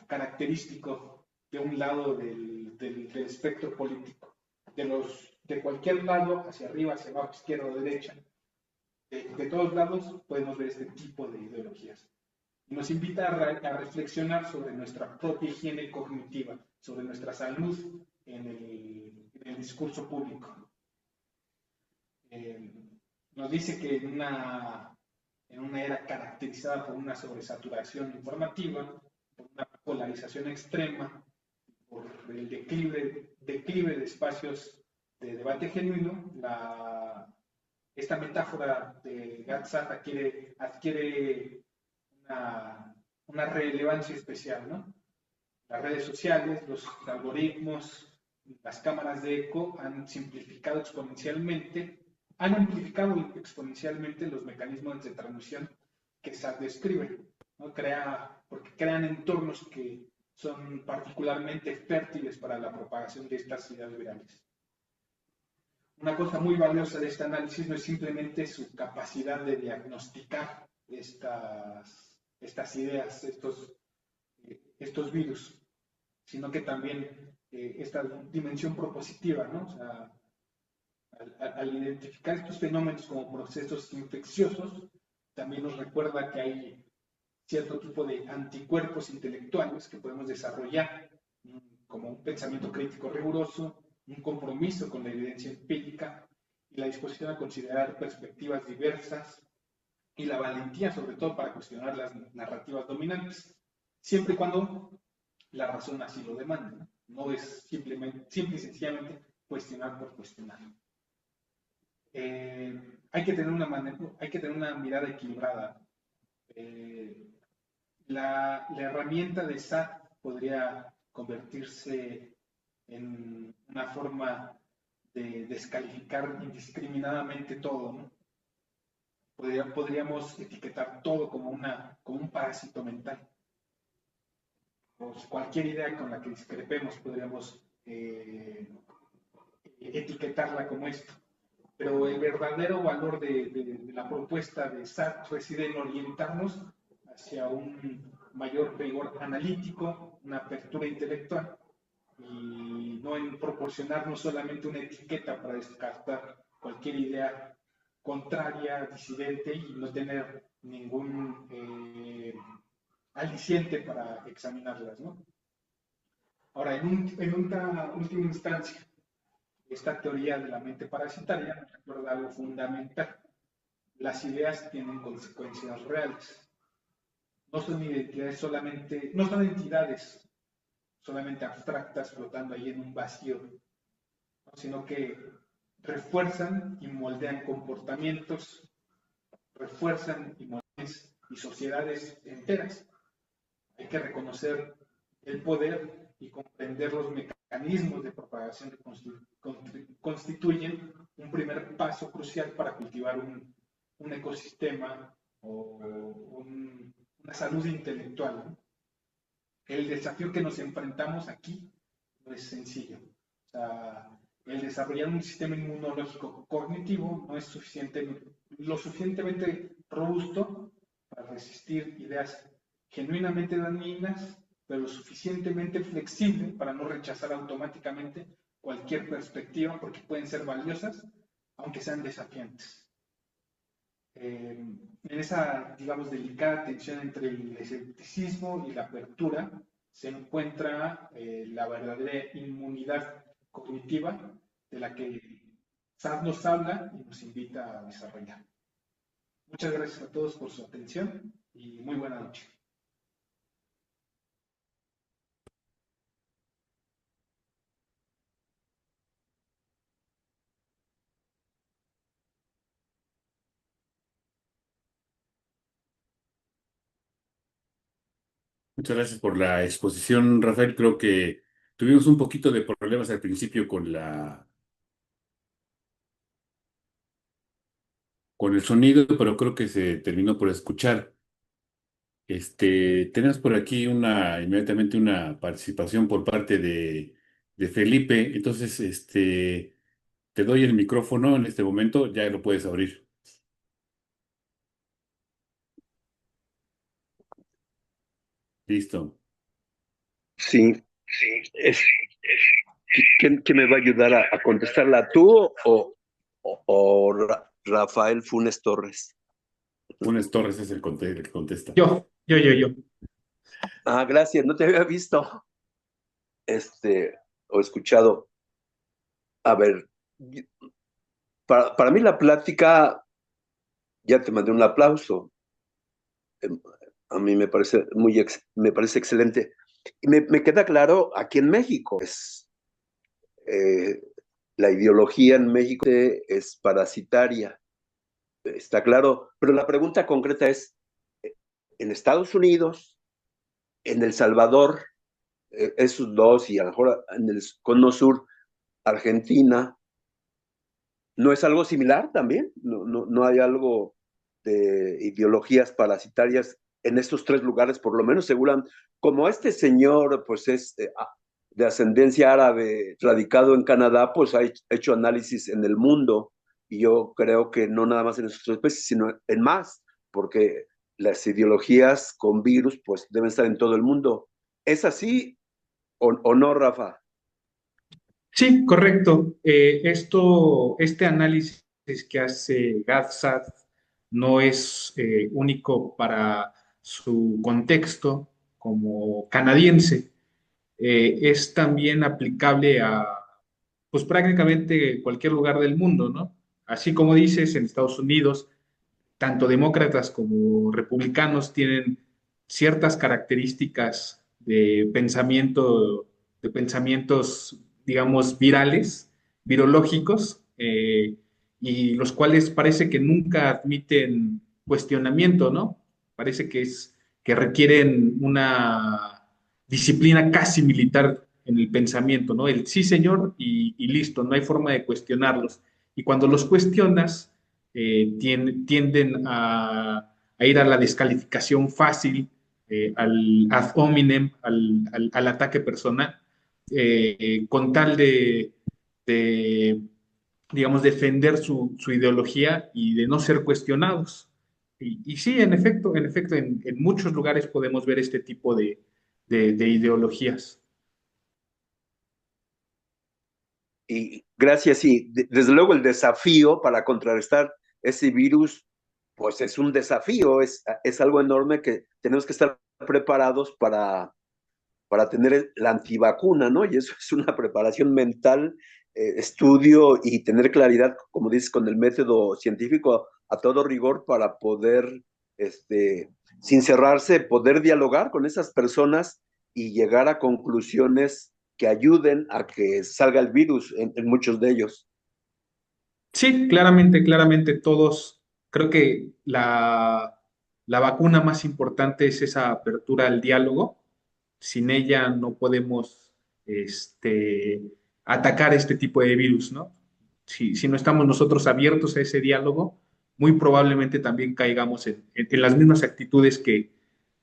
[SPEAKER 3] característico de un lado del espectro político, de cualquier lado, hacia arriba, hacia abajo, izquierda o derecha, de todos lados podemos ver este tipo de ideologías. Y nos invita a reflexionar sobre nuestra propia higiene cognitiva, sobre nuestra salud en el discurso público. Nos dice que en una era caracterizada por una sobresaturación informativa, por una polarización extrema, por el declive de espacios de debate genuino, esta metáfora de Gatsak adquiere una relevancia especial, ¿no? Las redes sociales, los algoritmos, las cámaras de eco han amplificado exponencialmente los mecanismos de transmisión que SAT describe, ¿no? Porque crean entornos que son particularmente fértiles para la propagación de estas ideas virales. Una cosa muy valiosa de este análisis no es simplemente su capacidad de diagnosticar estas ideas, estos virus, sino que también esta dimensión propositiva, ¿no? O sea, al identificar estos fenómenos como procesos infecciosos, también nos recuerda que hay cierto tipo de anticuerpos intelectuales que podemos desarrollar, como un pensamiento crítico riguroso, un compromiso con la evidencia empírica y la disposición a considerar perspectivas diversas y la valentía, sobre todo, para cuestionar las narrativas dominantes, siempre y cuando la razón así lo demande, ¿no? No es simple y sencillamente cuestionar por cuestionar. Hay que tener una mirada equilibrada. La herramienta de SAT podría convertirse en una forma de descalificar indiscriminadamente todo, ¿no? Podríamos etiquetar todo como un parásito mental. Pues cualquier idea con la que discrepemos podríamos etiquetarla como esto. Pero el verdadero valor de la propuesta de SAT reside en orientarnos hacia un mayor rigor analítico, una apertura intelectual, y no en proporcionarnos solamente una etiqueta para descartar cualquier idea contraria, disidente, y no tener ningún aliciente para examinarlas, ¿no? Ahora, en una última instancia, esta teoría de la mente parasitaria nos recuerda algo fundamental. Las ideas tienen consecuencias reales. No son entidades solamente abstractas flotando ahí en un vacío, ¿no? Sino que refuerzan y moldean comportamientos, refuerzan y moldean y sociedades enteras. Hay que reconocer el poder y comprender los mecanismos de propagación que constituyen un primer paso crucial para cultivar un ecosistema o una salud intelectual, ¿no? El desafío que nos enfrentamos aquí no es sencillo. O sea, el desarrollar un sistema inmunológico cognitivo no es lo suficientemente robusto para resistir ideas genuinamente dañinas, pero suficientemente flexible para no rechazar automáticamente cualquier perspectiva porque pueden ser valiosas, aunque sean desafiantes. En esa, digamos, delicada tensión entre el escepticismo y la apertura se encuentra la verdadera inmunidad cognitiva de la que SAD nos habla y nos invita a desarrollar. Muchas gracias a todos por su atención y muy buena noche.
[SPEAKER 1] Muchas gracias por la exposición, Rafael. Creo que tuvimos un poquito de problemas al principio con el sonido, pero creo que se terminó por escuchar. Tenemos por aquí inmediatamente una participación por parte de Felipe. Entonces, te doy el micrófono en este momento, ya lo puedes abrir. Listo.
[SPEAKER 4] Sí, es, ¿quién me va a ayudar a contestarla? ¿Tú o Rafael Funes Torres?
[SPEAKER 1] Funes Torres es el que contesta.
[SPEAKER 3] Yo.
[SPEAKER 4] Ah, gracias, no te había visto, o escuchado. A ver, para mí la plática, ya te mandé un aplauso. A mí me parece me parece excelente. Y me queda claro, aquí en México eh, la ideología en México es parasitaria, está claro, pero la pregunta concreta es, en Estados Unidos, en El Salvador, esos dos, y a lo mejor en el cono sur, Argentina, ¿no es algo similar también? ¿No hay algo de ideologías parasitarias en estos tres lugares, por lo menos seguran, como este señor pues es de ascendencia árabe, radicado en Canadá, pues ha hecho análisis en el mundo, y yo creo que no nada más en esos tres países, sino en más, porque las ideologías con virus pues deben estar en todo el mundo. ¿Es así o no, Rafa?
[SPEAKER 5] Sí, correcto. Este análisis que hace GADSAT no es único para su contexto como canadiense. Es también aplicable a, pues prácticamente cualquier lugar del mundo, ¿no? Así como dices, en Estados Unidos tanto demócratas como republicanos tienen ciertas características de pensamientos, digamos, virales, virológicos, y los cuales parece que nunca admiten cuestionamiento, ¿no? Parece que requieren una disciplina casi militar en el pensamiento, ¿no? El sí, señor, y listo, no hay forma de cuestionarlos. Y cuando los cuestionas, tienden a ir a la descalificación fácil, al ad hominem, al ataque personal, con tal de, digamos, defender su ideología y de no ser cuestionados. Y sí, en muchos lugares podemos ver este tipo de ideologías.
[SPEAKER 4] Y gracias, y desde luego el desafío para contrarrestar ese virus, pues es un desafío, es algo enorme que tenemos que estar preparados para tener la antivacuna, ¿no? Y eso es una preparación mental, estudio y tener claridad, como dices, con el método científico a todo rigor para poder, sin cerrarse, poder dialogar con esas personas y llegar a conclusiones que ayuden a que salga el virus en muchos de ellos.
[SPEAKER 5] Sí, claramente todos, creo que la vacuna más importante es esa apertura al diálogo. Sin ella no podemos atacar este tipo de virus, ¿no? Si no estamos nosotros abiertos a ese diálogo, muy probablemente también caigamos en las mismas actitudes que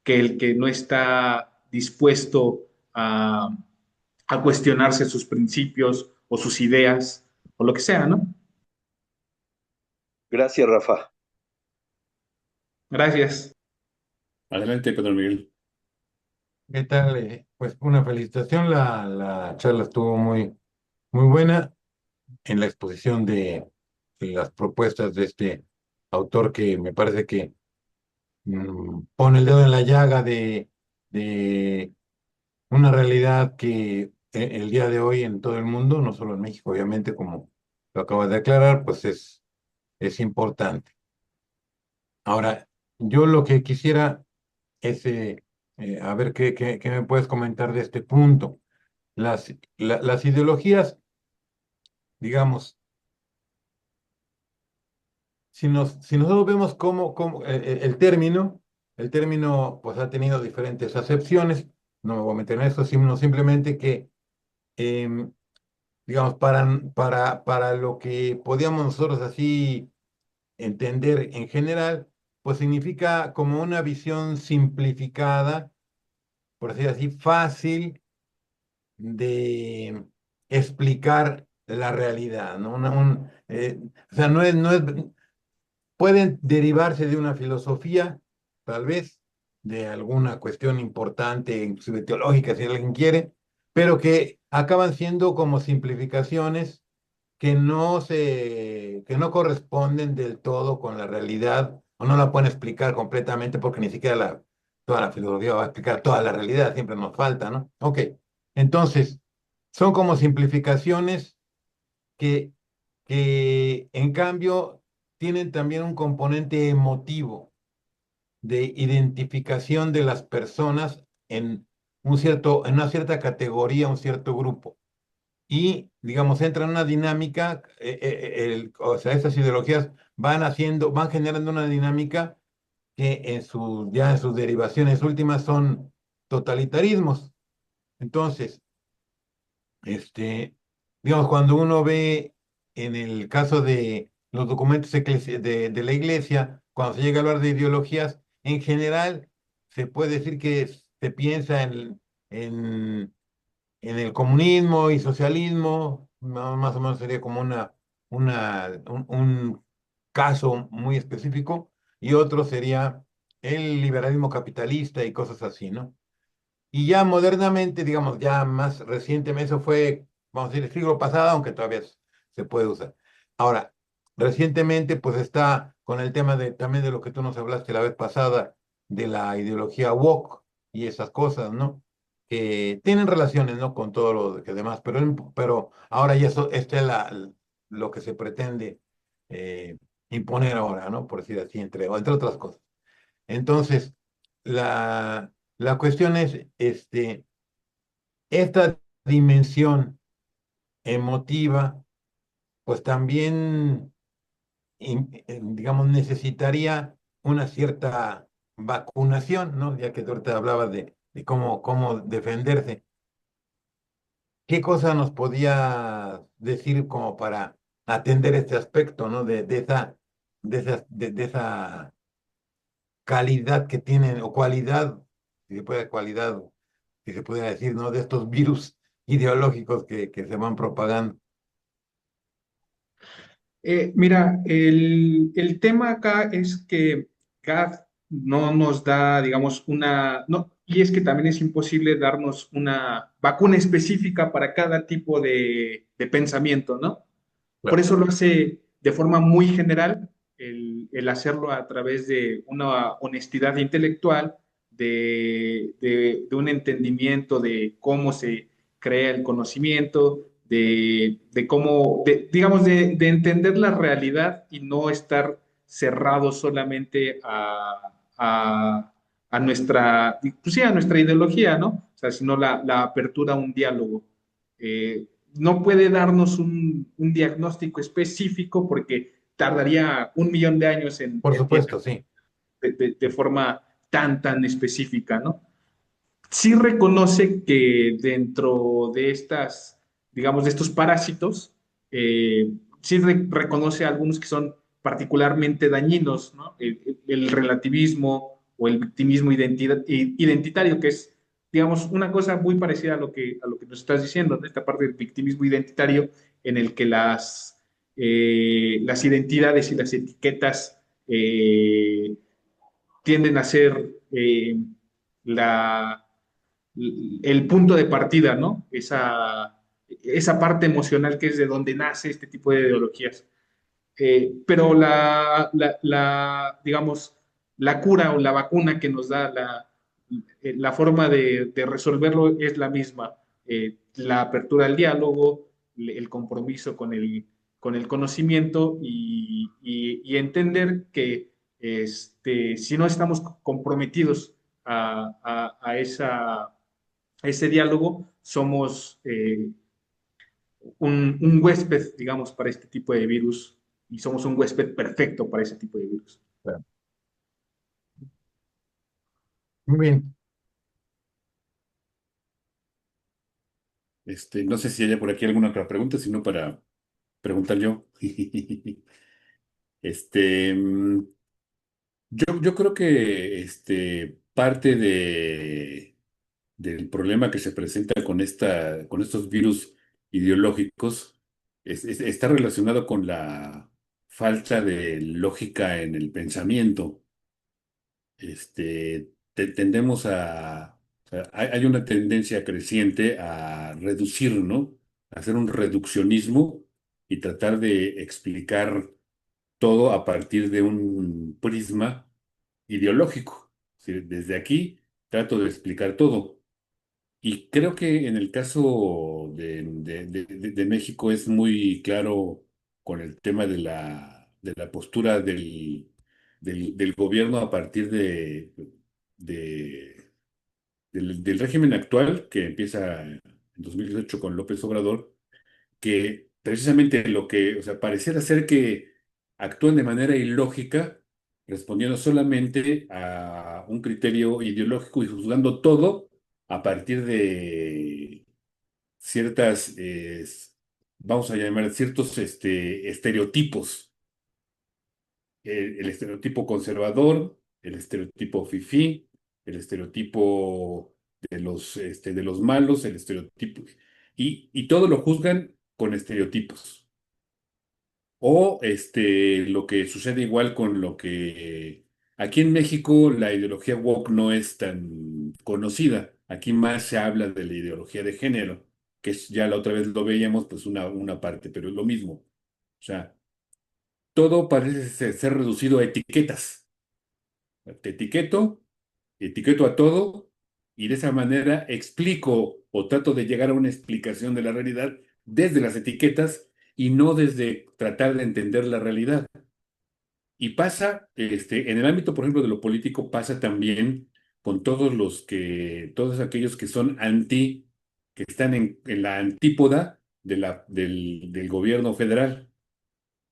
[SPEAKER 5] el que no está dispuesto a cuestionarse sus principios o sus ideas o lo que sea, ¿no?
[SPEAKER 4] Gracias, Rafa.
[SPEAKER 5] Gracias.
[SPEAKER 1] Adelante, Pedro Miguel.
[SPEAKER 6] ¿Qué tal? Pues una felicitación, la charla estuvo muy buena en la exposición de las propuestas de este autor que me parece que pone el dedo en la llaga de una realidad que el día de hoy en todo el mundo, no solo en México, obviamente, como lo acabas de aclarar, pues es importante. Ahora, yo lo que quisiera es, a ver qué me puedes comentar de este punto. Las ideologías, digamos, si nosotros vemos cómo el término pues ha tenido diferentes acepciones, no me voy a meter en eso, sino simplemente que, em, digamos, para lo que podíamos nosotros así entender en general, pues significa como una visión simplificada, por decir así, fácil de explicar la realidad, ¿no? O sea, pueden derivarse de una filosofía, tal vez, de alguna cuestión importante, inclusive teológica, si alguien quiere, pero que acaban siendo como simplificaciones que no corresponden del todo con la realidad, o no la pueden explicar completamente, porque ni siquiera toda la filosofía va a explicar toda la realidad, siempre nos falta, ¿no? Ok, entonces, son como simplificaciones que, que en cambio tienen también un componente emotivo de identificación de las personas en una cierta categoría, un cierto grupo. Y, digamos, entra en una dinámica, o sea, estas ideologías van generando una dinámica que ya en sus derivaciones últimas son totalitarismos. Entonces, este, digamos, cuando uno ve en el caso de los documentos de la iglesia, cuando se llega a hablar de ideologías, en general se puede decir que se piensa en, en el comunismo y socialismo, más o menos sería como un caso muy específico, y otro sería el liberalismo capitalista y cosas así, ¿no? Y ya modernamente, digamos, ya más recientemente, eso fue, vamos a decir, el siglo pasado, aunque todavía se puede usar. Ahora, recientemente, pues está con el tema también de lo que tú nos hablaste la vez pasada, de la ideología woke y esas cosas, ¿no? Que tienen relaciones, ¿no? Con todo lo que demás, pero ahora ya este es lo que se pretende imponer ahora, ¿no? Por decir así, entre otras cosas. Entonces, la cuestión es, esta dimensión emotiva, pues también, digamos, necesitaría una cierta vacunación, ¿no? Ya que tú ahorita hablabas de cómo defenderse. ¿Qué cosa nos podía decir como para atender este aspecto, ¿no? De esa calidad que tienen, o cualidad, si se puede, cualidad, si se pudiera decir, ¿no? De estos virus ideológicos que se van propagando.
[SPEAKER 5] Mira, el tema acá es que GAD no nos da, digamos, no, y es que también es imposible darnos una vacuna específica para cada tipo de pensamiento, ¿no? Por
[SPEAKER 6] Claro.
[SPEAKER 5] eso lo hace de forma muy general, el hacerlo a través de una honestidad intelectual, de un entendimiento de cómo se crea el conocimiento, de cómo, digamos, de entender la realidad y no estar cerrado solamente a nuestra, pues sí, a nuestra ideología, ¿no? O sea, sino la apertura a un diálogo. No puede darnos un diagnóstico específico porque tardaría 1 millón de años
[SPEAKER 6] Por
[SPEAKER 5] en
[SPEAKER 6] supuesto, sí.
[SPEAKER 5] de forma tan específica, ¿no? Sí reconoce que dentro de estas, digamos, de estos parásitos, sí reconoce algunos que son particularmente dañinos, ¿no? El relativismo o el victimismo identitario, que es digamos, una cosa muy parecida a lo que nos estás diciendo, ¿no? Esta parte del victimismo identitario en el que las identidades y las etiquetas tienden a ser la, el punto de partida, ¿no? Esa parte emocional que es de donde nace este tipo de ideologías. Pero digamos, la cura o la vacuna que nos da la forma de resolverlo es la misma. La apertura al diálogo, el compromiso con el conocimiento y entender que si no estamos comprometidos a ese diálogo, somos un huésped, digamos, para este tipo de virus y somos un huésped perfecto para ese tipo de virus.
[SPEAKER 6] Claro. Muy bien.
[SPEAKER 1] No sé si haya por aquí alguna otra pregunta, sino para preguntar yo. Este, mm, yo creo que parte del problema que se presenta con estos virus ideológicos está relacionado con la falta de lógica en el pensamiento. Tendemos o sea, hay una tendencia creciente a reducir, ¿no? A hacer un reduccionismo y tratar de explicar todo a partir de un prisma ideológico. Es decir, desde aquí trato de explicar todo. Y creo que en el caso de México es muy claro con el tema de la postura del gobierno a partir de- del régimen actual que empieza en 2018 con López Obrador, que precisamente o sea, pareciera ser que actúan de manera ilógica, respondiendo solamente a un criterio ideológico y juzgando todo a partir de ciertas, vamos a llamar, ciertos estereotipos. El estereotipo conservador, el estereotipo fifí, el estereotipo de los malos, el estereotipo, y todo lo juzgan con estereotipos. O lo que sucede igual con lo que aquí en México la ideología woke no es tan conocida. Aquí más se habla de la ideología de género, que ya la otra vez lo veíamos, pues una parte, pero es lo mismo. O sea, todo parece ser reducido a etiquetas. Te etiqueto a todo y de esa manera explico o trato de llegar a una explicación de la realidad desde las etiquetas y no desde tratar de entender la realidad. Y pasa, en el ámbito, por ejemplo, de lo político, pasa también con todos aquellos que son que están en la antípoda del gobierno federal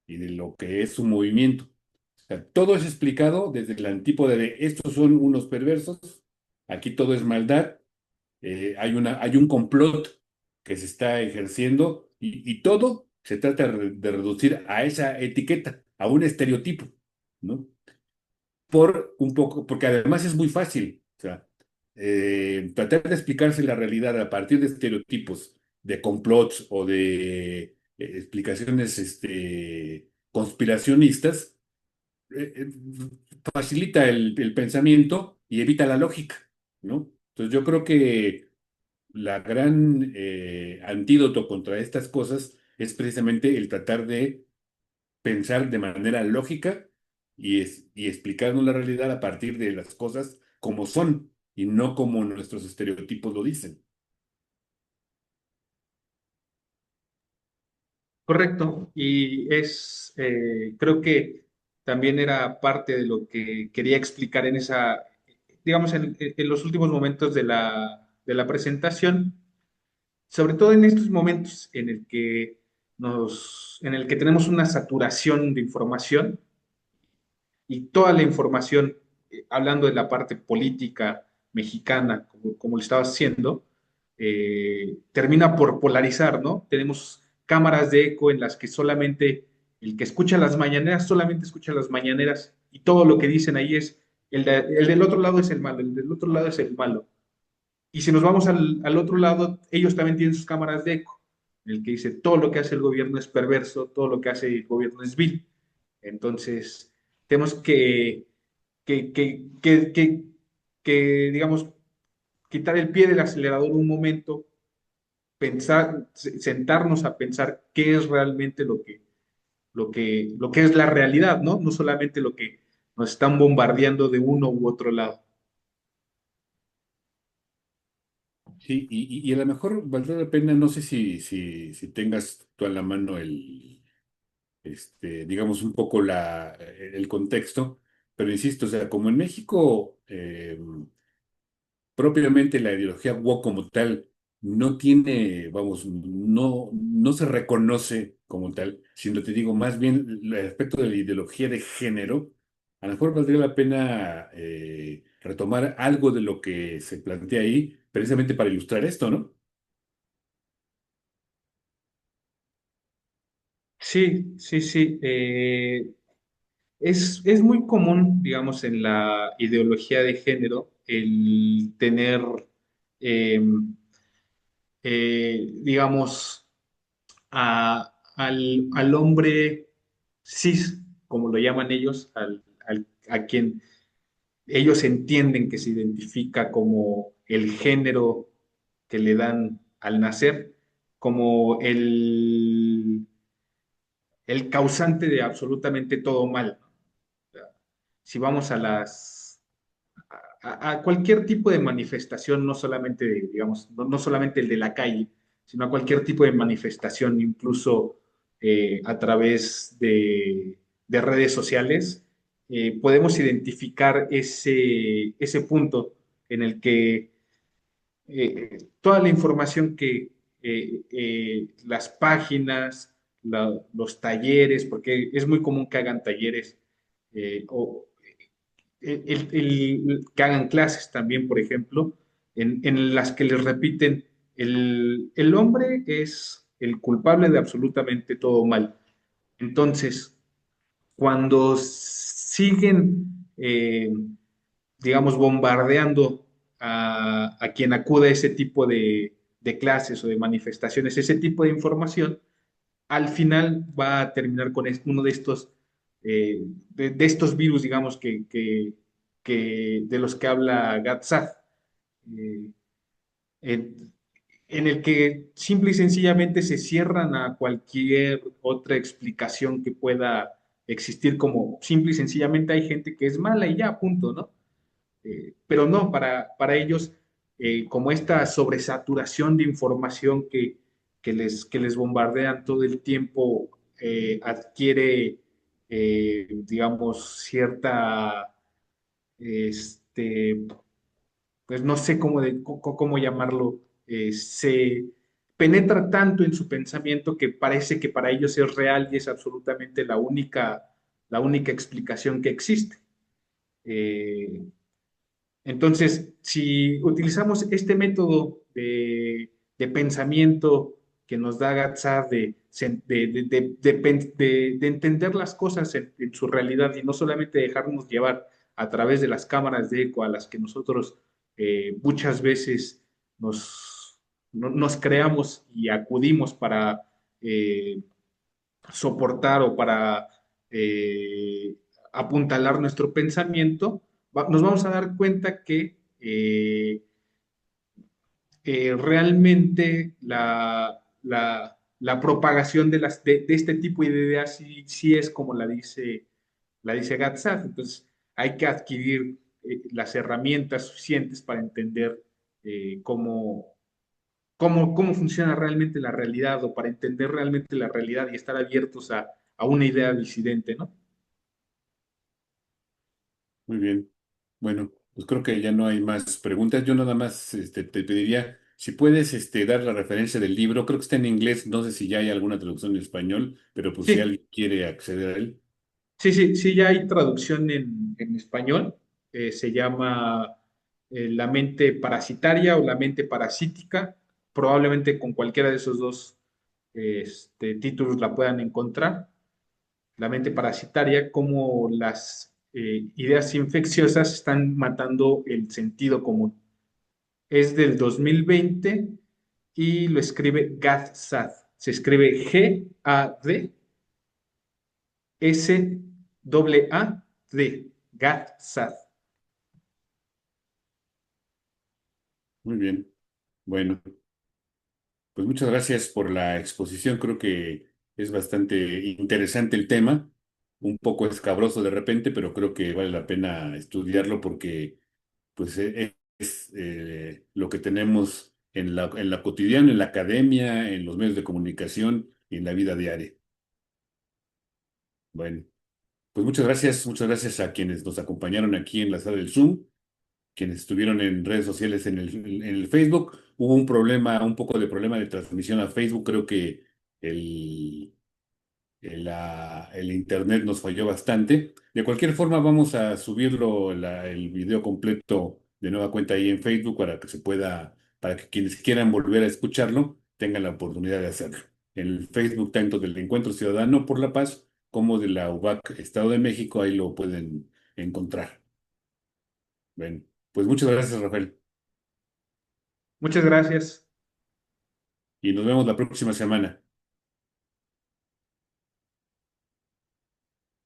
[SPEAKER 1] y de lo que es su movimiento. O sea, todo es explicado desde la antípoda de estos son unos perversos, aquí todo es maldad, hay un complot que se está ejerciendo y todo se trata de reducir a esa etiqueta, a un estereotipo, ¿no? Por un poco, porque además es muy fácil, o sea, tratar de explicarse la realidad a partir de estereotipos, de complots o de explicaciones conspiracionistas, facilita el pensamiento y evita la lógica, ¿no? Entonces yo creo que la gran antídoto contra estas cosas es precisamente el tratar de pensar de manera lógica y explicarnos la realidad a partir de las cosas como son y no como nuestros estereotipos lo dicen.
[SPEAKER 5] Correcto. Y creo que también era parte de lo que quería explicar digamos, en los últimos momentos de la presentación, sobre todo en estos momentos en el que tenemos una saturación de información y toda la información, hablando de la parte política mexicana, como lo estaba haciendo, termina por polarizar, ¿no? Tenemos cámaras de eco en las que solamente el que escucha las mañaneras solamente escucha las mañaneras y todo lo que dicen ahí es el del otro lado es el malo, el del otro lado es el malo. Y si nos vamos al otro lado, ellos también tienen sus cámaras de eco, en el que dice todo lo que hace el gobierno es perverso, todo lo que hace el gobierno es vil. Entonces, tenemos que, que, que, que, digamos, quitar el pie del acelerador un momento, pensar, sentarnos a pensar qué es realmente lo que es la realidad, ¿no? No solamente lo que nos están bombardeando de uno u otro lado.
[SPEAKER 1] Sí, y a lo mejor valdrá la pena, no sé si tengas tú a la mano digamos, un poco el contexto, pero insisto, o sea, como en México, propiamente la ideología woke como tal no tiene, vamos, no se reconoce como tal, sino te digo, más bien el aspecto de la ideología de género, a lo mejor valdría la pena retomar algo de lo que se plantea ahí, precisamente para ilustrar esto, ¿no?
[SPEAKER 5] Sí, sí, sí. Es muy común, digamos, en la ideología de género el tener, eh, digamos, al hombre cis, como lo llaman ellos, a quien ellos entienden que se identifica como el género que le dan al nacer, como el causante de absolutamente todo mal. Si vamos a cualquier tipo de manifestación, no solamente, digamos, no solamente el de la calle, sino a cualquier tipo de manifestación, incluso a través de redes sociales, podemos identificar ese punto en el que toda la información que las páginas, los talleres, porque es muy común que hagan talleres o que hagan clases también, por ejemplo, en las que les repiten, el hombre es el culpable de absolutamente todo mal. Entonces, cuando siguen, digamos, bombardeando a quien acude a ese tipo de clases o de manifestaciones, ese tipo de información, al final va a terminar con uno de estos, de estos virus, digamos, de los que habla Gatzad, eh, en, en el que simple y sencillamente se cierran a cualquier otra explicación que pueda existir, como simple y sencillamente hay gente que es mala y ya, punto, ¿no? Pero no, para ellos, como esta sobresaturación de información que les bombardean todo el tiempo, adquiere, digamos, cierta, este, pues no sé cómo llamarlo, se penetra tanto en su pensamiento que parece que para ellos es real y es absolutamente la única explicación que existe. Eh, entonces, si utilizamos este método de pensamiento que nos da Gatzar de entender las cosas en su realidad y no solamente dejarnos llevar a través de las cámaras de eco a las que nosotros muchas veces nos creamos y acudimos para eh, soportar o para eh, apuntalar nuestro pensamiento, nos vamos a dar cuenta que realmente la propagación de este tipo de ideas sí, sí es como la dice Gatzat. Entonces, hay que adquirir las herramientas suficientes para entender cómo funciona realmente la realidad o para entender realmente la realidad y estar abiertos a una idea disidente, ¿no?
[SPEAKER 1] Muy bien. Bueno, pues creo que ya no hay más preguntas. Yo nada más te pediría, si puedes dar la referencia del libro, creo que está en inglés, no sé si ya hay alguna traducción en español, pero pues si
[SPEAKER 5] Sí,
[SPEAKER 1] alguien quiere acceder a él.
[SPEAKER 5] sí, sí, sí, ya hay traducción en español. Se llama La mente parasitaria o la mente parasítica. Probablemente con cualquiera de esos dos títulos la puedan encontrar. La mente parasitaria, cómo las ideas infecciosas están matando el sentido común. Es del 2020 y lo escribe Gad Saad. Se escribe G-A-D S-A-D. Gad Saad.
[SPEAKER 1] Muy bien. Bueno, pues muchas gracias por la exposición. Creo que es bastante interesante el tema, un poco escabroso de repente, pero creo que vale la pena estudiarlo porque pues es lo que tenemos en la cotidiana, en la academia, en los medios de comunicación y en la vida diaria. Bueno, pues muchas gracias a quienes nos acompañaron aquí en la sala del Zoom, quienes estuvieron en redes sociales en el Facebook. Hubo un problema, un poco de problema de transmisión a Facebook. Creo que el, el internet nos falló bastante. De cualquier forma, vamos a subirlo, el video completo de nueva cuenta ahí en Facebook para que se pueda, para que quienes quieran volver a escucharlo tengan la oportunidad de hacerlo. En el Facebook, tanto del Encuentro Ciudadano por la Paz como de la UBAC Estado de México, ahí lo pueden encontrar. Bueno, pues muchas gracias, Rafael,
[SPEAKER 5] Muchas gracias.
[SPEAKER 1] y nos vemos la próxima semana.